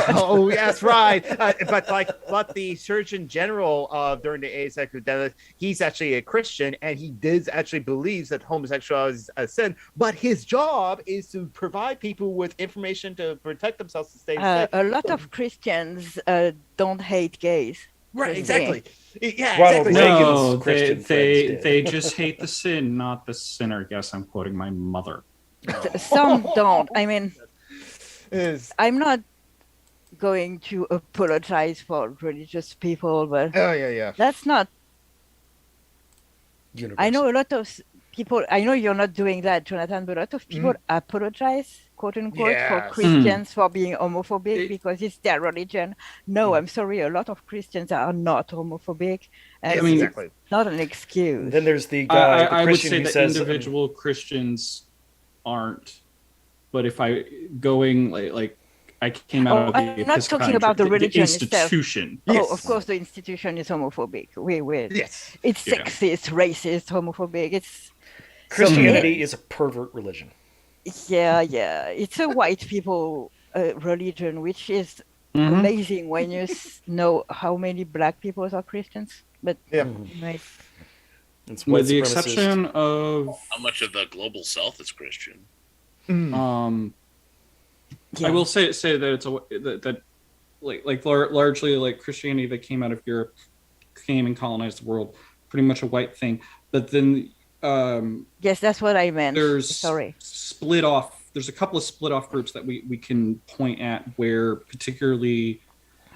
C: Oh, that's right. But the Surgeon General during the AIDS epidemic, he's actually a Christian, and he actually believes that homosexuality is a sin. But his job is to provide people with information to protect themselves to stay safe.
B: A lot of Christians don't hate gays.
C: Right, exactly. Yeah,
A: Ronald
C: exactly.
H: No,
A: Christian
H: they just hate the sin, not the sinner. Guess I'm quoting my mother.
B: Some don't. I mean, I'm not going to apologize for religious people, but that's not.
A: Universal.
B: I know a lot of people. I know you're not doing that, Jonathan, but a lot of people apologize, quote unquote, for Christians for being homophobic because it's their religion. No, I'm sorry. A lot of Christians are not homophobic. And
C: I mean, exactly.
B: Not an excuse.
A: Then there's the guy,
H: I would say
A: who
H: that
A: says
H: individual Christians aren't. But if I going like I came out of the
B: I'm not talking about the religion
H: institution.
B: Itself. Oh, of course, the institution is homophobic. It's sexist, racist, homophobic.
A: Christianity is a pervert religion.
B: Yeah. It's a white people religion, which is amazing when you know how many black people are Christians. But right.
A: It's
H: with the exception of
E: how much of the global South is Christian.
H: I will say that it's largely like Christianity that came out of Europe, came and colonized the world, pretty much a white thing. But then
B: yes, that's what I meant.
H: There's split off. There's a couple of split off groups that we can point at where particularly I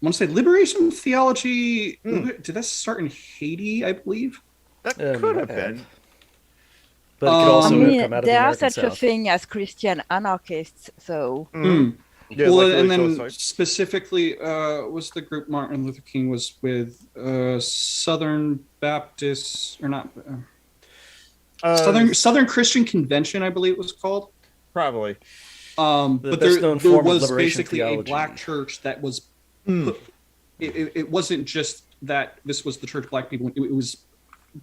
H: want to say liberation theology. Did that start in Haiti? I believe
C: that could have been.
A: But it could also have come out of the
B: there are
A: American
B: such a
A: South.
B: thing as Christian anarchists. So
C: Yeah,
H: well,
C: like
H: and
C: really
H: then
C: close, right?
H: specifically, was the group Martin Luther King was with Southern Baptist or not? Southern Christian Convention, I believe it was called.
C: Probably.
H: But
A: best known
H: there
A: form of
H: was
A: liberation
H: basically
A: theology.
H: a black church that was put, it wasn't just that this was the church of black people. It was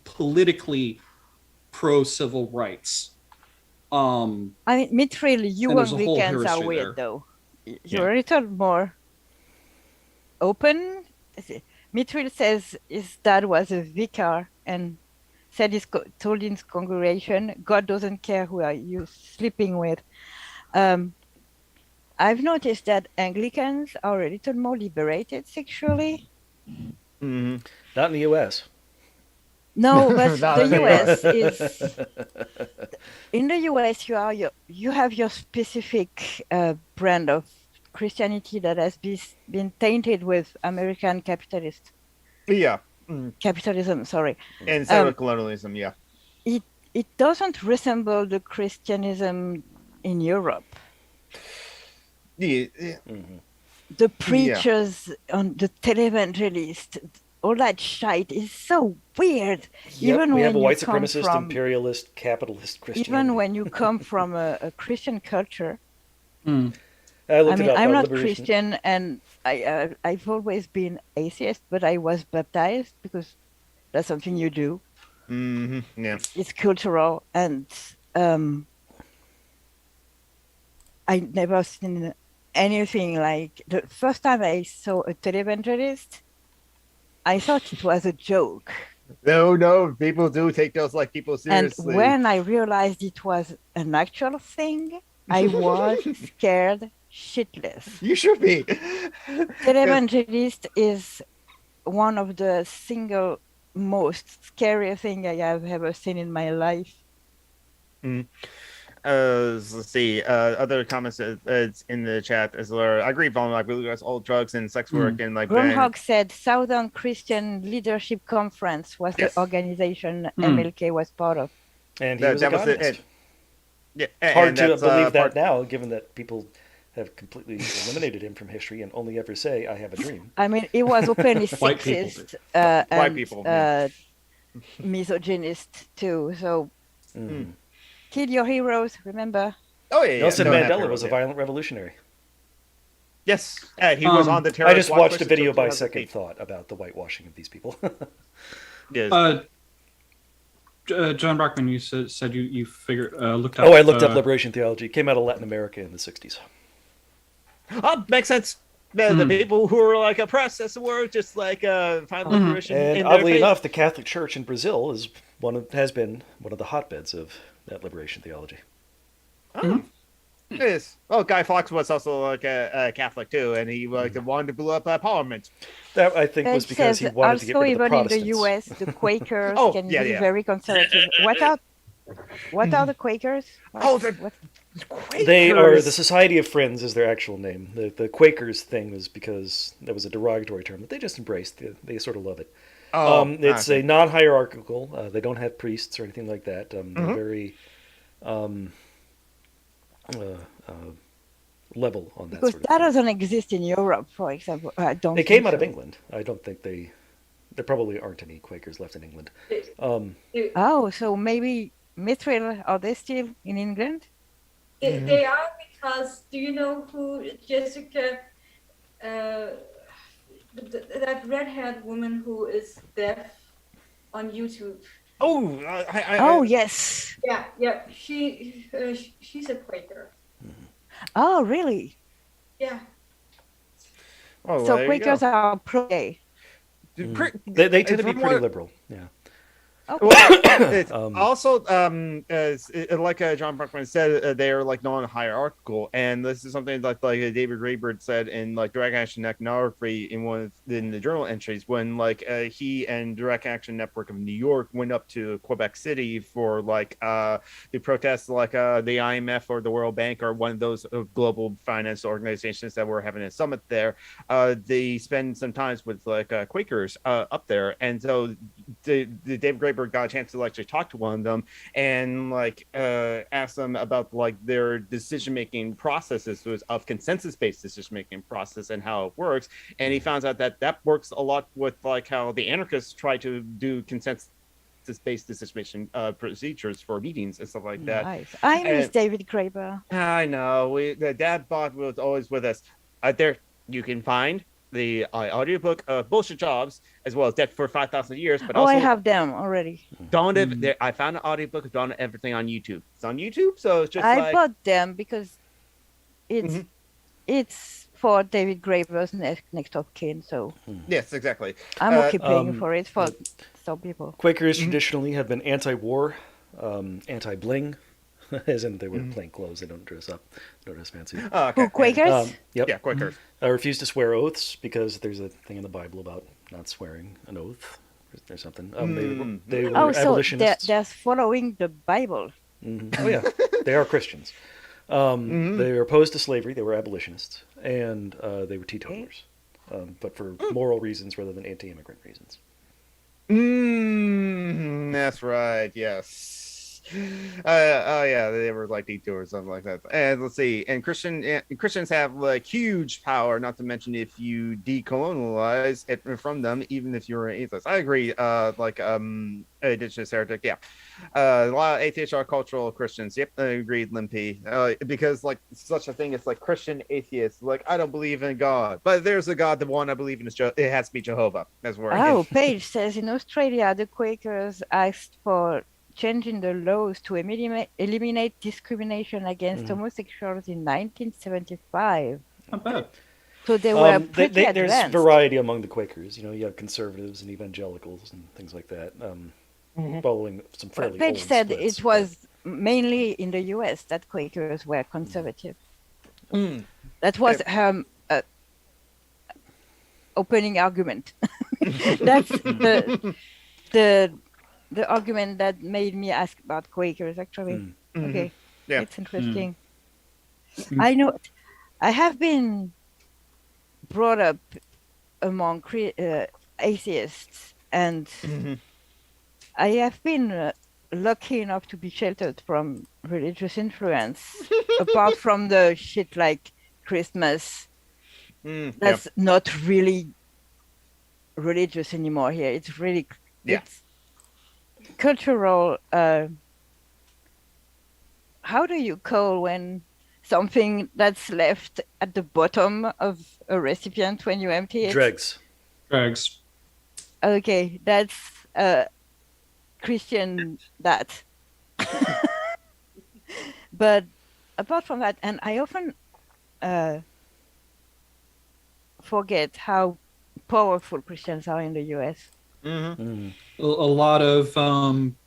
H: politically pro civil rights.
B: I mean, Mithril, you
H: and there's a whole
B: Anglicans are
H: heresy
B: weird,
H: there.
B: though. You're a little more open. Mithril says his dad was a vicar and said told his congregation, God doesn't care who are you sleeping with. I've noticed that Anglicans are a little more liberated sexually.
C: Mm-hmm.
A: Not in the U.S.
B: No, but
C: Not
B: the
C: in the
B: U.S.
C: US.
B: is in the U.S. You have your specific brand of Christianity that has been tainted with American
C: Yeah.
B: capitalism. Sorry,
C: And settler-colonialism, yeah.
B: it doesn't resemble the Christianism in Europe.
C: Yeah.
B: The preachers on the televangelist, all that shite is so weird.
A: Yep, we have a white supremacist, imperialist, capitalist Christianity.
B: Even when you come from a Christian culture.
A: I mean,
B: I'm not Christian, and I've always been atheist, but I was baptized because that's something you do.
C: Mm-hmm. Yeah.
B: It's cultural, and I never seen anything like the first time I saw a televangelist. I thought it was a joke.
C: No, people do take those like people seriously.
B: And when I realized it was an actual thing, I was scared shitless.
C: You should be.
B: Televangelist is one of the single most scary thing I have ever seen in my life.
C: Let's see. Other comments it's in the chat as well. I agree, Vaughn. Like really guys, old drugs and sex work and like.
B: Groundhog said Southern Christian Leadership Conference was the organization MLK was part of.
A: And he was a communist. It's hard to believe that now, given that people have completely eliminated him from history and only ever say, "I have a dream."
B: I mean, it was openly sexist and misogynist too. So. Kill your heroes, remember?
C: Oh yeah.
A: Nelson Mandela was a violent revolutionary.
C: Yes, he was on the terrorist.
A: I just watched a video by Second Thought about the whitewashing of these people.
C: Yes.
H: John Brockman, you said you figured looked up.
A: Oh, I looked up liberation theology. It came out of Latin America in the '60s.
C: Oh, makes sense. The people who were like oppressed, that's the word, just like find liberation.
A: And oddly enough, the Catholic Church in Brazil has been one of the hotbeds of that liberation theology.
C: Oh, it is. Well, Guy Fawkes was also like a Catholic too, and he wanted to blow up Parliament.
A: That I think was because he wanted to get rid of the Protestants.
B: Also, even in the U.S., the Quakers can be very conservative. What are the Quakers?
C: The Quakers.
A: They are the Society of Friends is their actual name. The Quakers thing was because that was a derogatory term that they just embraced. They sort of love it. It's a non-hierarchical. They don't have priests or anything like that. They're very level on that.
B: Because
A: sort of
B: that
A: thing.
B: doesn't exist in Europe, for example. I don't.
A: They came out of England. I don't think there probably aren't any Quakers left in England.
B: So maybe Mithril, are they still in England?
G: They are, because do you know who Jessica, that red-haired woman who is deaf on YouTube?
B: Oh, yes.
G: Yeah. She's a Quaker.
B: Oh, really?
G: Yeah.
C: Oh,
B: so Quakers are pro-gay.
A: They tend to be pretty liberal. Yeah.
B: Okay.
C: Also, like John Brockman said, they are like non-hierarchical, and this is something like David Raybird said in like Direct Action Ethnography in the journal entries when he and Direct Action Network of New York went up to Quebec City for the protests the IMF or the World Bank or one of those global finance organizations that were having a summit there. They spend some time with Quakers up there, and so the David Graeber ever got a chance to actually talk to one of them and like ask them about like their decision making processes of consensus based decision making process and how it works, and he found out that that works a lot with like how the anarchists try to do consensus-based decision-making procedures for meetings and stuff like that.
B: Nice. I miss David Graeber.
C: I know. The dad bot was always with us. There, you can find the audiobook of Bullshit Jobs as well as Debt for 5,000 Years. But also,
B: I have them already.
C: I found an audiobook of Dawn of Everything on YouTube. It's on YouTube, so it's just
B: I bought them because it's for David Graeber's next of kin. So
C: yes, exactly.
B: I'm okay paying for it for some people.
A: Quakers traditionally have been anti-war, anti-bling, as in they wear plain clothes. They don't dress up, don't dress fancy.
C: Okay.
B: Who, Quakers?
C: Yep. Yeah, Quakers.
A: Refuse to swear oaths because there's a thing in the Bible about not swearing an oath. There's something. They were abolitionists.
B: So they're following the Bible.
A: Oh yeah, they are Christians. They were opposed to slavery. They were abolitionists, and they were teetotalers, but for moral reasons rather than anti-immigrant reasons.
C: That's right. Yes. Yeah, they were like detours or something like that. And let's see. And Christians have like huge power. Not to mention if you decolonialize it from them, even if you're an atheist. I agree. Indigenous heretic. Yeah. A lot of atheists are cultural Christians. Yep, I agreed, Limpy. Because like such a thing is like Christian atheists. Like I don't believe in God, but there's a God. The one I believe in is it has to be Jehovah. That's where.
B: Paige says in Australia the Quakers asked for changing the laws to eliminate discrimination against homosexuals in 1975.
H: Not bad.
B: So they were pretty advanced.
A: There's variety among the Quakers. You know, you have conservatives and evangelicals and things like that. Following some fairly
B: Paige
A: old
B: said
A: splits,
B: it was mainly in the U.S. that Quakers were conservative. That was her opening argument. That's the argument that made me ask about Quakers, actually. Okay, yeah. It's interesting. I know I have been brought up among atheists, and I have been lucky enough to be sheltered from religious influence, apart from the shit like Christmas. That's not really religious anymore here. It's really it's cultural. How do you call when something that's left at the bottom of a recipient when you empty it?
A: Dregs.
B: Okay, that's Christian that. But apart from that, and I often forget how powerful Christians are in the US.
H: A lot of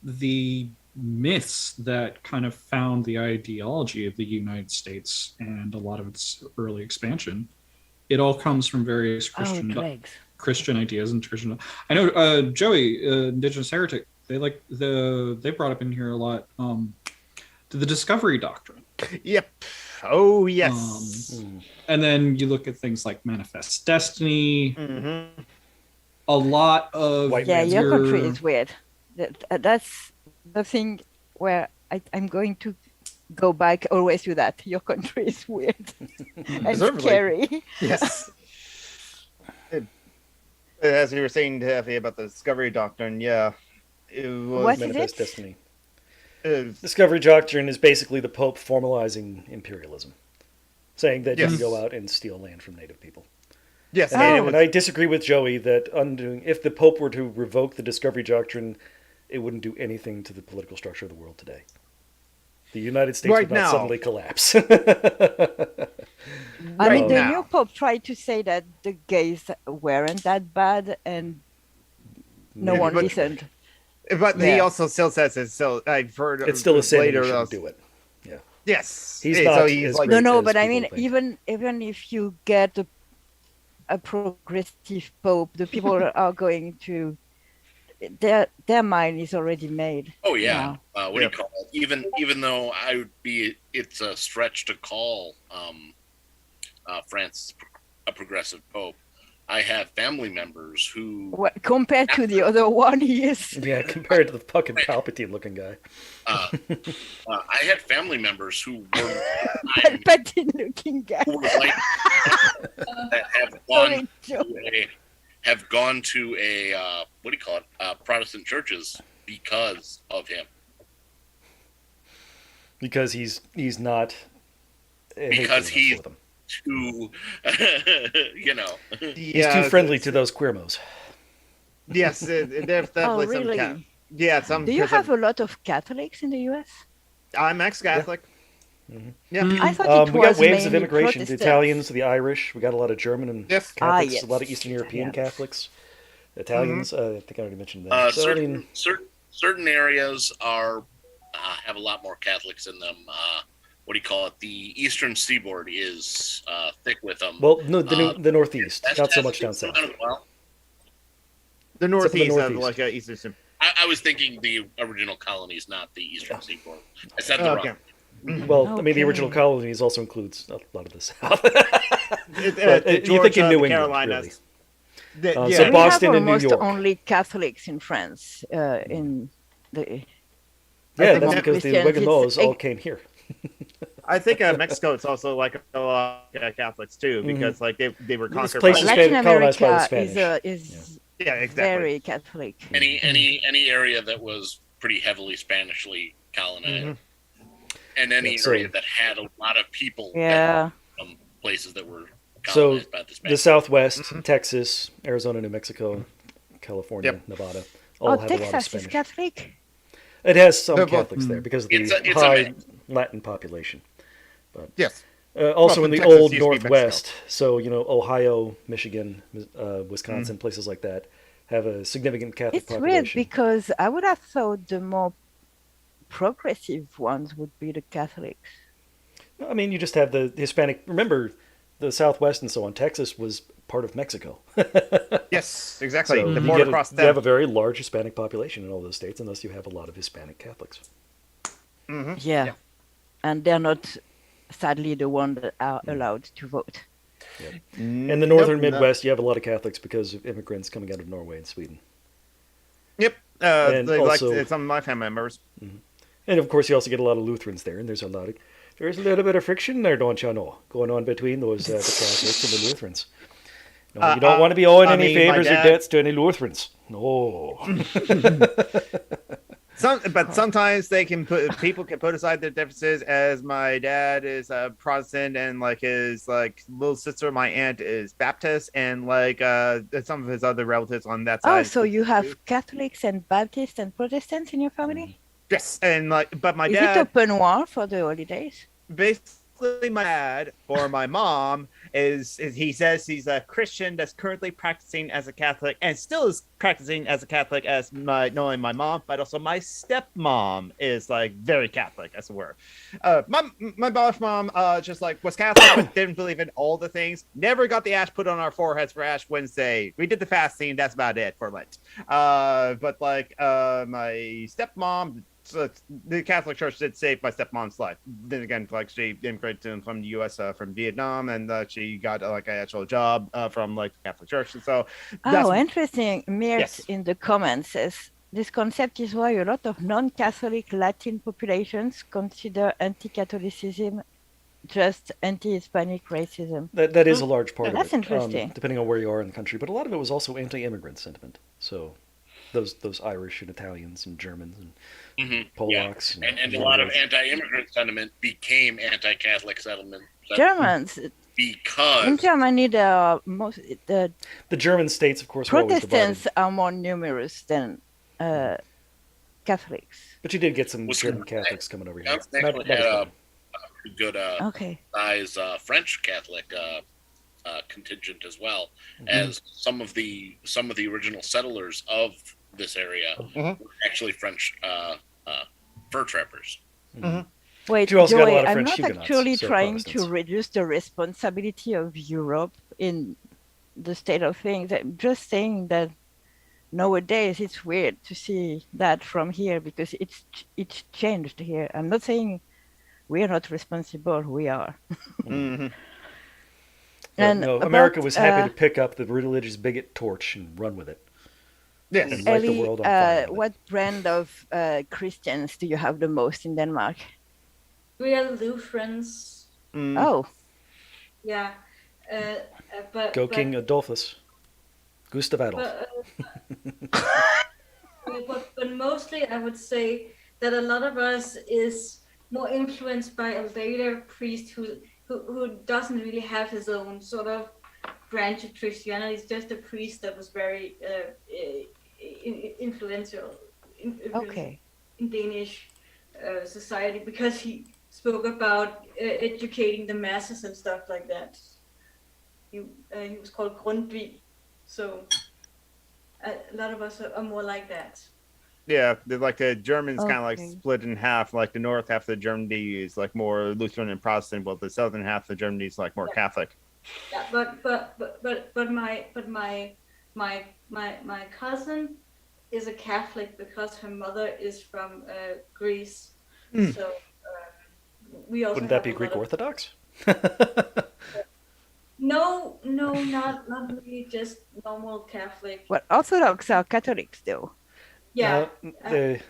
H: the myths that kind of found the ideology of the United States and a lot of its early expansion, it all comes from various Christian ideas and Christian. I know Joey, Indigenous Heretic, they brought up in here a lot the Discovery Doctrine.
C: Yep. Oh yes.
H: And then you look at things like Manifest Destiny. A lot of
B: your country is weird. That's the thing where I'm going to go back always to that. Your country is weird and scary.
C: Yes. As you were saying, Taffy, about the Discovery Doctrine, it was
A: Manifest Destiny. Discovery Doctrine is basically the Pope formalizing imperialism, saying that you can go out and steal land from native people.
C: Yes,
A: and I disagree with Joey that if the Pope were to revoke the Discovery Doctrine, it wouldn't do anything to the political structure of the world today. The United States would not suddenly collapse.
B: The new Pope tried to say that the gays weren't that bad, and no one listened.
C: But he also still says it. So I've heard
A: it's still a sin. Later, you do it. Yeah.
C: Yes.
A: He's not.
B: But I mean, even if you get a progressive Pope, the people are going to their mind is already made.
E: Oh yeah. What do you call it? Even though it's a stretch to call Francis a progressive Pope. I have family members who,
B: Well, compared to the other one, yes.
A: Yeah, compared to the fucking Palpatine-looking guy.
E: I had family members who were
B: Palpatine-looking guy.
E: who were like that have gone to a what do you call it? Protestant churches because of him.
A: Because he's not.
E: Because he's too, you know.
A: He's too friendly to those queermos.
C: Yes, there's definitely
B: really?
C: some. Yeah, some.
B: Do you have a lot of Catholics in the U.S.?
C: I'm ex-Catholic.
A: Yeah.
C: Yeah.
B: I thought it
A: We got
B: was
A: waves of
B: mainly
A: immigration. The
B: Protestants.
A: Italians, the Irish. We got a lot of German and
C: Yes.
A: Catholics.
B: Yes.
A: A lot of Eastern European
B: Italians.
A: Catholics. Italians. I think I already mentioned that. So,
E: Certain areas are have a lot more Catholics in them. What do you call it? The Eastern Seaboard is thick with them.
A: well, no, the Northeast,
E: That's
A: not so much down south.
E: Well,
C: The northeast of
A: northeast.
C: like Eastern.
E: I was thinking the original colonies, not the Eastern Seaboard. I said the
C: Okay.
E: wrong.
A: Well, I mean, the original
B: Okay.
A: colonies also includes a lot of the south.
C: You're
A: you're thinking New England,
C: Carolinas.
A: really.
C: Yeah.
A: So
B: we
A: Boston
B: have
A: and New
B: almost
A: York.
B: only Catholics in France. In the
A: Yeah,
C: think
A: that's
C: more
A: because the
B: Christians,
A: Huguenots
B: it's
A: all came here.
C: I think Mexico is also like a lot of Catholics too, because like they were
A: This
C: conquered.
A: place
C: by
A: is
B: Latin
A: colonized by the
B: America
A: Spanish.
B: is
C: yeah, exactly.
B: very Catholic.
E: Any area that was pretty heavily Spanishly colonized, and any
A: Yeah, so-
E: area that had a lot of people
B: Yeah.
E: from places that were
A: So
E: colonized by the
A: the
E: Spanish.
A: Southwest, Texas, Arizona, New Mexico, California,
C: Yep.
A: Nevada, all have a lot of
B: Texas is
A: Spanish.
B: Catholic.
A: It has some
C: Well,
A: Catholics there because of the
E: It's a
A: high
E: mix.
A: Latin population.
C: Yes.
A: Also
C: Well,
A: in the
C: Texas
A: old
C: used to be
A: Northwest, so Ohio, Michigan, Wisconsin, places like that have a significant Catholic
B: It's weird
A: population.
B: because I would have thought the more progressive ones would be the Catholics.
A: I mean, you just have the Hispanic. Remember, the Southwest and so on. Texas was part of Mexico.
C: Yes, exactly.
A: So
C: the
A: you,
C: border
A: get
C: across
A: you have a very large Hispanic population in all those states, unless you have a lot of Hispanic Catholics.
B: Yeah. And they're not, sadly, the ones that are allowed to vote.
A: In the northern Midwest, you have a lot of Catholics because of immigrants coming out of Norway and Sweden.
C: Yep.
A: And
C: They
A: also-
C: like some of my family members.
A: And of course, you also get a lot of Lutherans there, and there's a little bit of friction there, don't you know, going on between those the Catholics and the Lutherans. No, you don't want to be owing
C: I
A: any
C: mean, my
A: favors or
C: dad-
A: debts to any Lutherans. No.
C: But sometimes people can put aside their differences. As my dad is a Protestant, and like his little sister, my aunt, is Baptist, and like some of his other relatives on that
B: Oh,
C: side.
B: so you have Catholics and Baptists and Protestants in your family?
C: Yes, and but my
B: Is it
C: dad
B: open war for the holidays?
C: basically my dad or my mom is he says he's a Christian that's currently practicing as a Catholic and still is practicing as a Catholic as knowing my mom, but also my stepmom is like very Catholic as it were. My boss mom just like was Catholic but didn't believe in all the things. Never got the ash put on our foreheads for Ash Wednesday. We did the fasting. That's about it for Lent. But like my stepmom. So the Catholic Church did save my stepmom's life. Then again, like she immigrated from the U.S. From Vietnam, and she got like an actual job from like the Catholic Church. And so,
B: Oh, interesting. Mirt
C: Yes.
B: in the comments says, this concept is why a lot of non-Catholic Latin populations consider anti-Catholicism just anti-Hispanic racism.
A: That is a large part
B: That's
A: of it.
B: interesting.
A: Depending on where you are in the country. But a lot of it was also anti-immigrant sentiment. So those Irish and Italians and Germans and Polacks.
E: And a lot of anti-immigrant sentiment became anti-Catholic sentiment
B: Germans, in
E: because
B: Germany, the
A: the German states, of course, were always
B: Protestants
A: divided.
B: are more numerous than Catholics.
A: But you did get some
E: Was-
A: German Catholics coming over here.
E: Johnson
A: Not-
E: actually
A: not
E: had
A: as
E: a
A: many.
E: pretty good
B: Okay.
E: size French Catholic contingent as well as some of the original settlers of this area were actually French fur trappers.
B: Wait,
A: You also got a lot
B: Joey,
A: of
B: I'm
A: French
B: not
A: Huguenots,
B: actually
A: so
B: trying to
A: Protestants.
B: reduce the responsibility of Europe in the state of things. I'm just saying that nowadays it's weird to see that from here because it's changed here. I'm not saying we are not responsible. We are. And
A: no,
B: about,
A: America was happy to pick up the religious bigot torch and run with it.
C: Yes.
A: And light the
B: Ellie,
A: world on fire with it.
B: what brand of Christians do you have the most in Denmark?
G: We are Lutherans.
B: Oh,
G: Yeah.
A: Go
G: but,
A: King Adolphus. Gustav Adolf.
G: But mostly I would say that a lot of us is more influenced by a later priest who doesn't really have his own sort of branch of Christianity. He's just a priest that was very influential
B: okay.
G: in Danish society because he spoke about educating the masses and stuff like that. He was called Grundtvig, so a lot of us are more like that.
C: Yeah, they're like the Germans kind of like
B: Okay.
C: split in half. Like the north half of Germany is like more Lutheran and Protestant, while the southern half of Germany is like more Catholic.
G: Yeah, but my cousin is a Catholic because her mother is from Greece. So we also
A: Wouldn't that
G: have
A: be
G: a
A: Greek
G: lot of-
A: Orthodox?
G: No, not really, just normal Catholic.
B: Well, Orthodox are Catholics, though.
G: Yeah,
A: The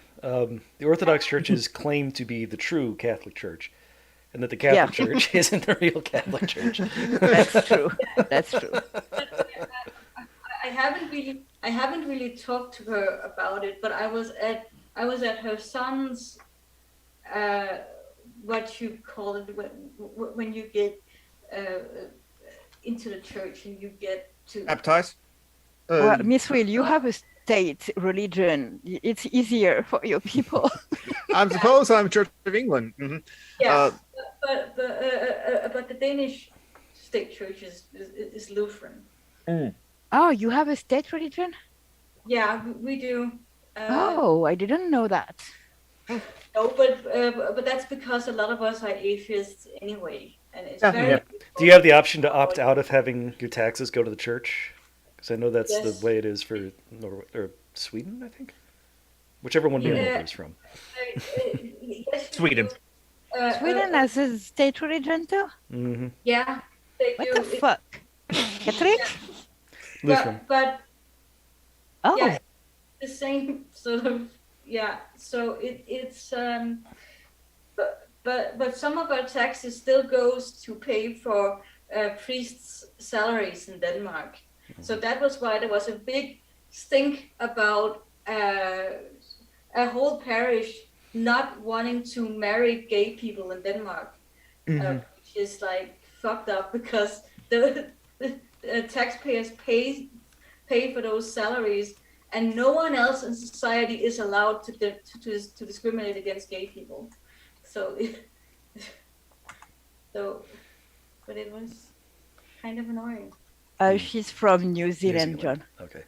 A: Orthodox churches claim to be the true Catholic Church, and that the Catholic Church isn't the real Catholic Church.
B: That's true. That's true.
G: I haven't really talked to her about it, but I was at her son's what you call it when you get into the church and you get to
C: Baptized?
B: Well, Miss Will, you have a state religion. It's easier for your people.
C: I suppose I'm Church of England.
G: yeah, but the Danish state church is Lutheran.
B: Oh, you have a state religion?
G: Yeah, we do.
B: Oh, I didn't know that.
G: No, but that's because a lot of us are atheists anyway, and it's
C: Yeah.
G: very.
C: Yeah.
A: Do you have the option to opt out of having your taxes go to the church? Because I know that's
G: Yes.
A: the way it is for or Sweden, I think. Whichever one your
G: Yeah.
A: is from.
G: Yes,
C: Sweden.
B: Sweden has a state religion too?
A: Mm-hmm.
G: Yeah, they
B: What
G: do.
B: the fuck? Catholic?
A: Lutheran.
G: But
B: Oh,
G: yeah, the same sort of So it's but some of our taxes still goes to pay for priests' salaries in Denmark. So that was why there was a big stink about a whole parish not wanting to marry gay people in Denmark, which is like fucked up because the taxpayers pay for those salaries, and no one else in society is allowed to discriminate against gay people. So, but it was kind of annoying.
B: she's from New Zealand, John.
A: Okay.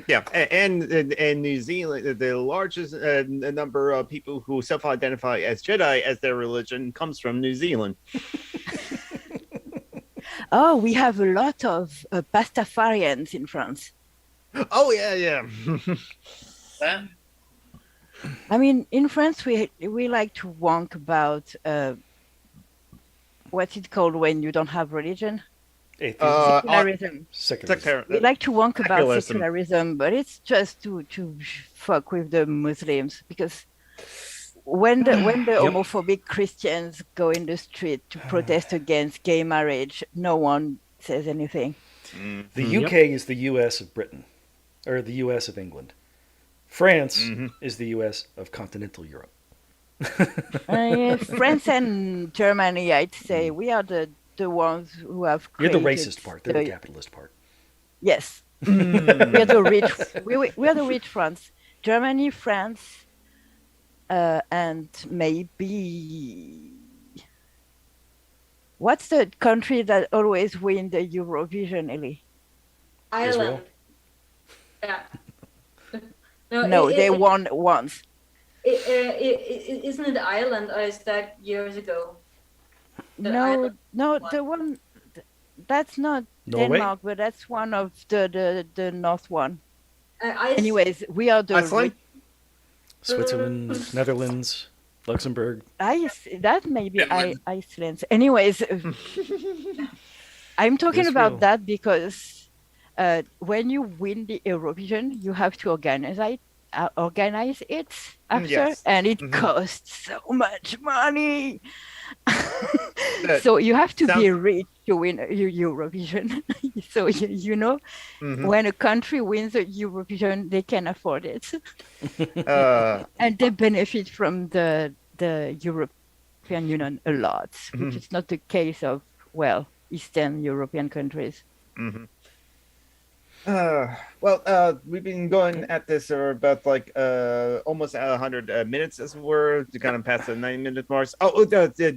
C: Yeah, and New Zealand, the largest number of people who self-identify as Jedi as their religion comes from New Zealand.
B: Oh, we have a lot of Pastafarians in France.
C: Oh yeah.
B: I mean, in France, we like to wonk about what's it called when you don't have religion? Secularism. We like to wonk about secularism, but it's just to fuck with the Muslims, because when the homophobic Christians go in the street to protest against gay marriage, no one says anything.
A: The UK is the US of Britain, or the US of England. France is the US of continental Europe.
B: France and Germany, I'd say, we are the ones who have
A: You're the
B: created
A: racist part. They're the capitalist part.
B: Yes. We are the rich. We are the rich France. Germany, France, and maybe what's the country that always win the Eurovision, Ellie?
G: Ireland.
A: Israel?
G: Yeah.
B: No, they won once.
G: Isn't it Ireland, or is that years ago?
B: No, the one that's not
A: Norway?
B: Denmark, but that's one of the north one.
G: Iceland.
B: Anyways, we are the
C: Iceland?
A: Switzerland, Netherlands, Luxembourg.
B: that may be
E: Finland.
B: Iceland. Anyways, I'm talking
A: Israel.
B: about that because when you win the Eurovision, you have to organize it after,
C: Yes.
B: and it costs so much money. So you have to be rich to win Eurovision. So you know, when a country wins a Eurovision, they can afford it, and they benefit from the European Union a lot, which is not the case of Eastern European countries.
C: Well, we've been going at this for about like almost 100 minutes as we're kind of past the 90-minute mark. Oh,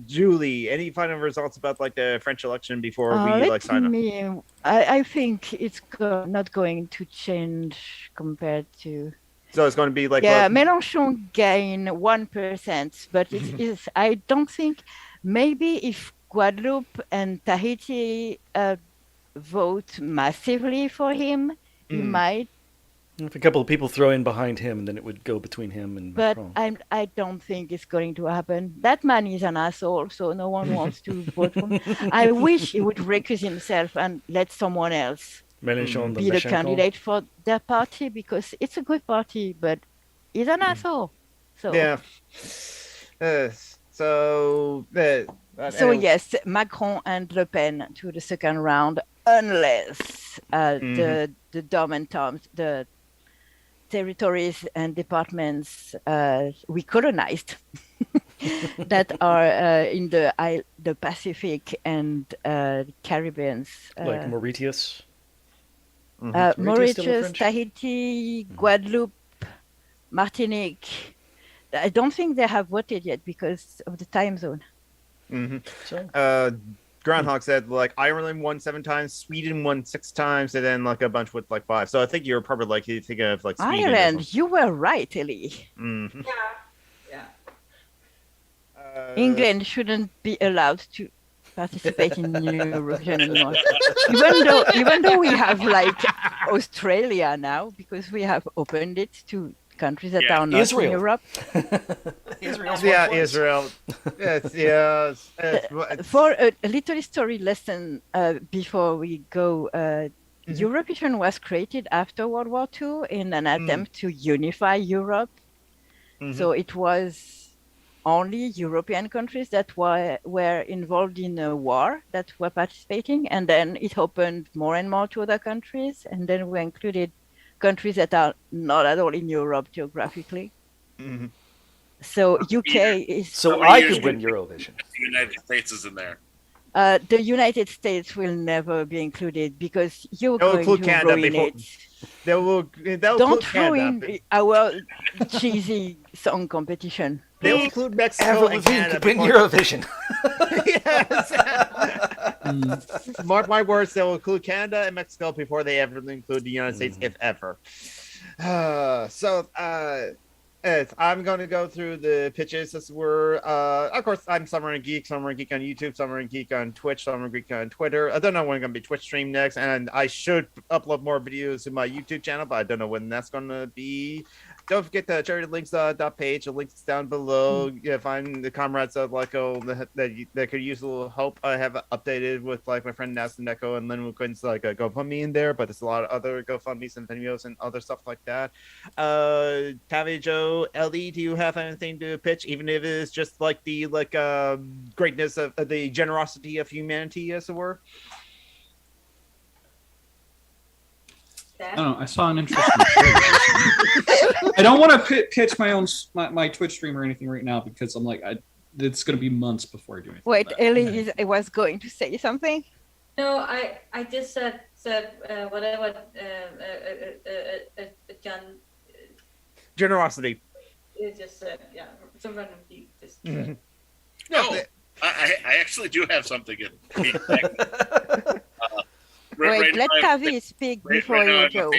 C: Julie, any final results about like the French election before we like sign up?
B: I think it's not going to change compared to.
C: So it's going to be like
B: Mélenchon gained 1%, but it is. I don't think maybe if Guadeloupe and Tahiti vote massively for him, he might.
A: If a couple of people throw in behind him, then it would go between him and Macron.
B: But I don't think it's going to happen. That man is an asshole, so no one wants to vote for him. I wish he would recuse himself and let someone else
A: Mélenchon,
B: be the candidate for their party, because it's a good party, but he's an asshole. So
C: yeah. So
B: yes, Macron and Le Pen to the second round, unless the Dom and Toms, the territories and departments we colonized that are in the Pacific and Caribbean,
A: like Mauritius.
B: Mauritius, Tahiti, Guadeloupe, Martinique. I don't think they have voted yet because of the time zone.
C: Groundhog said like Ireland won 7 times, Sweden won 6 times, and then like a bunch with like 5. So I think you're probably like thinking of like Sweden.
B: Ireland, you were right, Ellie.
G: Yeah.
B: England shouldn't be allowed to participate in Eurovision anymore. even though we have like Australia now, because we have opened it to countries that are not in Europe.
C: Israel. Yes.
B: For a little history lesson before we go, Eurovision was created after World War II in an attempt to unify Europe. So it was only European countries that were involved in a war that were participating, and then it opened more and more to other countries, and then we included countries that are not at all in Europe geographically. So UK is.
A: So I could win Eurovision.
E: The United States is in there.
B: The United States will never be included because you're going to ruin it.
C: Don't
B: ruin our cheesy song competition.
C: They'll include Mexico and Canada.
A: Win Eurovision.
C: Mark my words, they'll include Canada and Mexico before they ever include the United States, if ever. I'm going to go through the pitches. This were, of course, I'm Summer and Geek on YouTube, Summer and Geek on Twitch, Summer and Geek on Twitter. I don't know when I'm going to be Twitch stream next, and I should upload more videos to my YouTube channel, but I don't know when that's going to be. Don't forget the charitylinks.page. The links down below. Find the comrades that that could use a little help. I have updated with like my friend Nasty Neko and Lynn Quinn's like a GoFundMe in there, but there's a lot of other GoFundMes and videos and other stuff like that. Tavi Joe, Ellie, do you have anything to pitch, even if it is just like the greatness of the generosity of humanity, as it were?
H: I don't know. I saw an interesting trade. I don't want to pitch my own my Twitch stream or anything right now because I'm like, it's going to be months before I do anything.
B: Wait, Ellie was going to say something.
G: No, I just said whatever John.
C: Generosity.
G: It just said some random beat.
E: I actually do have something in.
B: Wait, let Tavi speak before you go.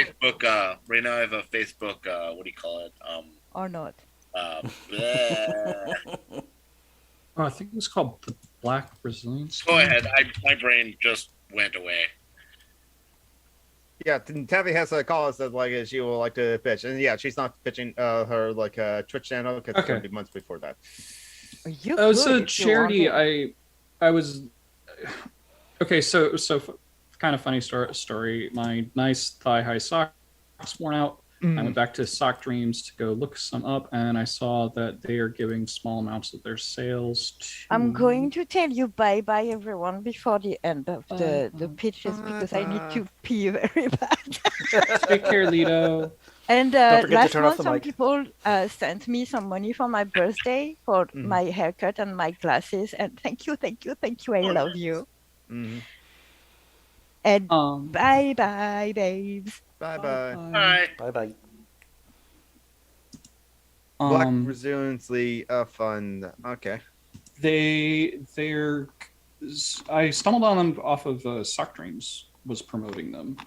E: Right now I have a Facebook, what do you call it?
B: Or not.
H: I think it was called the Black Brazilians.
E: Go ahead. My brain just went away.
C: Yeah, Tavi has a call us that she will like to pitch, and she's not pitching her Twitch channel because it's going to be months before that.
H: It was a charity. I was Okay, kind of funny story. My nice thigh-high socks worn out. I went back to Sock Dreams to go look some up, and I saw that they are giving small amounts of their sales to...
B: I'm going to tell you bye-bye, everyone, before the end of the pitches, because I need to pee very bad.
H: Take care, Lido.
B: And
A: Don't forget to
B: last
A: turn off
B: month,
A: the
B: some
A: mic.
B: people sent me some money for my birthday for my haircut and my glasses. And thank you. I love you. And bye-bye, babes.
C: Bye-bye.
E: Bye.
A: Bye-bye.
C: Black Resiliency Fund. Okay.
H: I stumbled on them off of Sock Dreams was promoting them.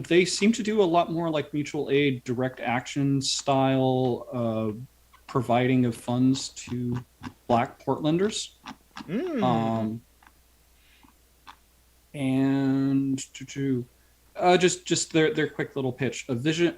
H: They seem to do a lot more like mutual aid, direct action style providing of funds to Black Portlanders. And just their quick little pitch, a vision,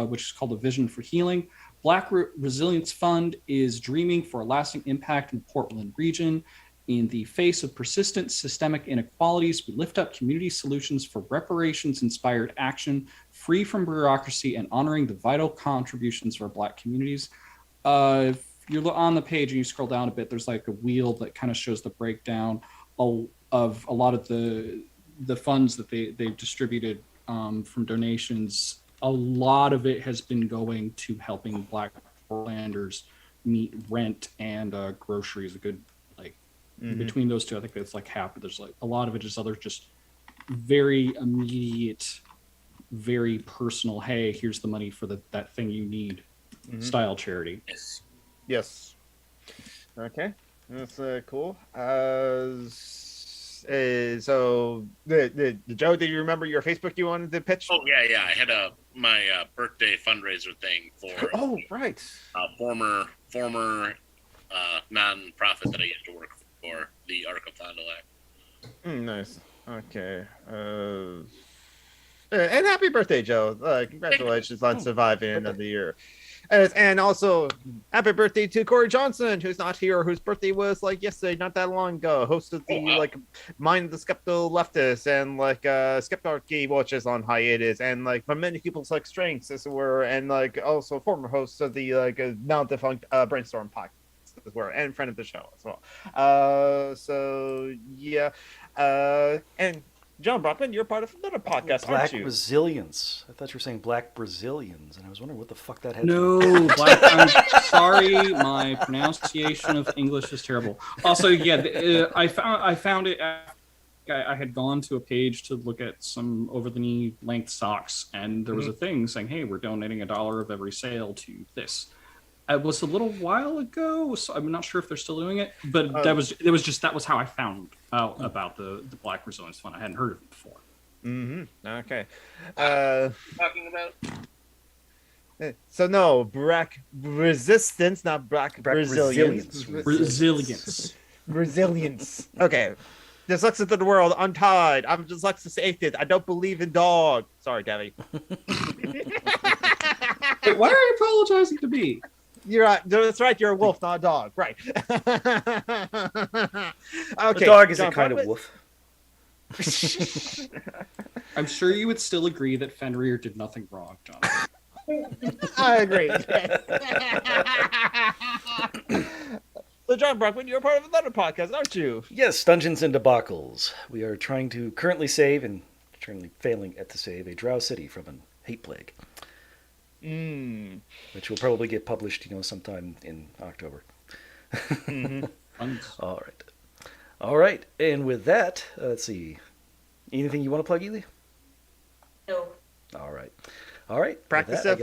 H: which is called a Vision for Healing. Black Resilience Fund is dreaming for a lasting impact in the Portland region. In the face of persistent systemic inequalities, we lift up community solutions for reparations-inspired action, free from bureaucracy and honoring the vital contributions of our Black communities. If you're on the page and you scroll down a bit, there's like a wheel that kind of shows the breakdown of a lot of the funds that they've distributed from donations. A lot of it has been going to helping Black Portlanders meet rent and groceries. A good between those two, I think it's like half. But there's like a lot of it is other just very immediate, very personal. Hey, here's the money for that thing you need. Style charity.
C: Yes. Okay, that's cool. So the Joe, do you remember your Facebook you wanted to pitch?
E: Oh yeah. I had my birthday fundraiser thing for
C: right,
E: former non-profit that I used to work for, the Arc of Fond du Lac.
C: Nice. Okay. And happy birthday, Joe! Congratulations on surviving another year. And also, happy birthday to Corey Johnson, who's not here, whose birthday was yesterday, not that long ago. Hosted the Mind of the Skeptical Leftist and Skeptarchy, which is on hiatus, and for many people's strengths, as it were, and also former host of the now defunct Brainstorm podcast, as well, and friend of the show as well. So yeah, and John Brockman, you're part of another podcast,
A: Black
C: aren't you?
A: Resilience. I thought you were saying Black Brazilians, and I was wondering what the fuck that had to
H: No, I'm sorry, my pronunciation of English is terrible. Also, yeah, I found it. I had gone to a page to look at some over-the-knee length socks, and there was a thing saying, "Hey, we're donating $1 of every sale to this." It was a little while ago, so I'm not sure if they're still doing it. But that was how I found out about the Black Resilience Fund. I hadn't heard of it before.
C: Okay.
E: Talking about?
C: So no, Black Resistance, not Black Resilience. Resilience. Okay. Dyslexic to the world, untied. I'm dyslexic atheist. I don't believe in dog. Sorry, Gabby.
H: Wait, why are you apologizing to me?
C: You're right. That's right. You're a wolf, not a dog. Right. Okay.
A: The dog is a kind of wolf.
H: I'm sure you would still agree that Fenrir did nothing wrong, John.
C: I agree. So, John Brockman, you're part of another podcast, aren't you?
A: Yes, Dungeons and Debacles. We are trying to currently save, and currently failing at to save, a Drow city from a hate plague. Which will probably get published, sometime in October. All right. And with that, let's see. Anything you want to plug, Ely?
G: No.
A: All right. Practice
C: that,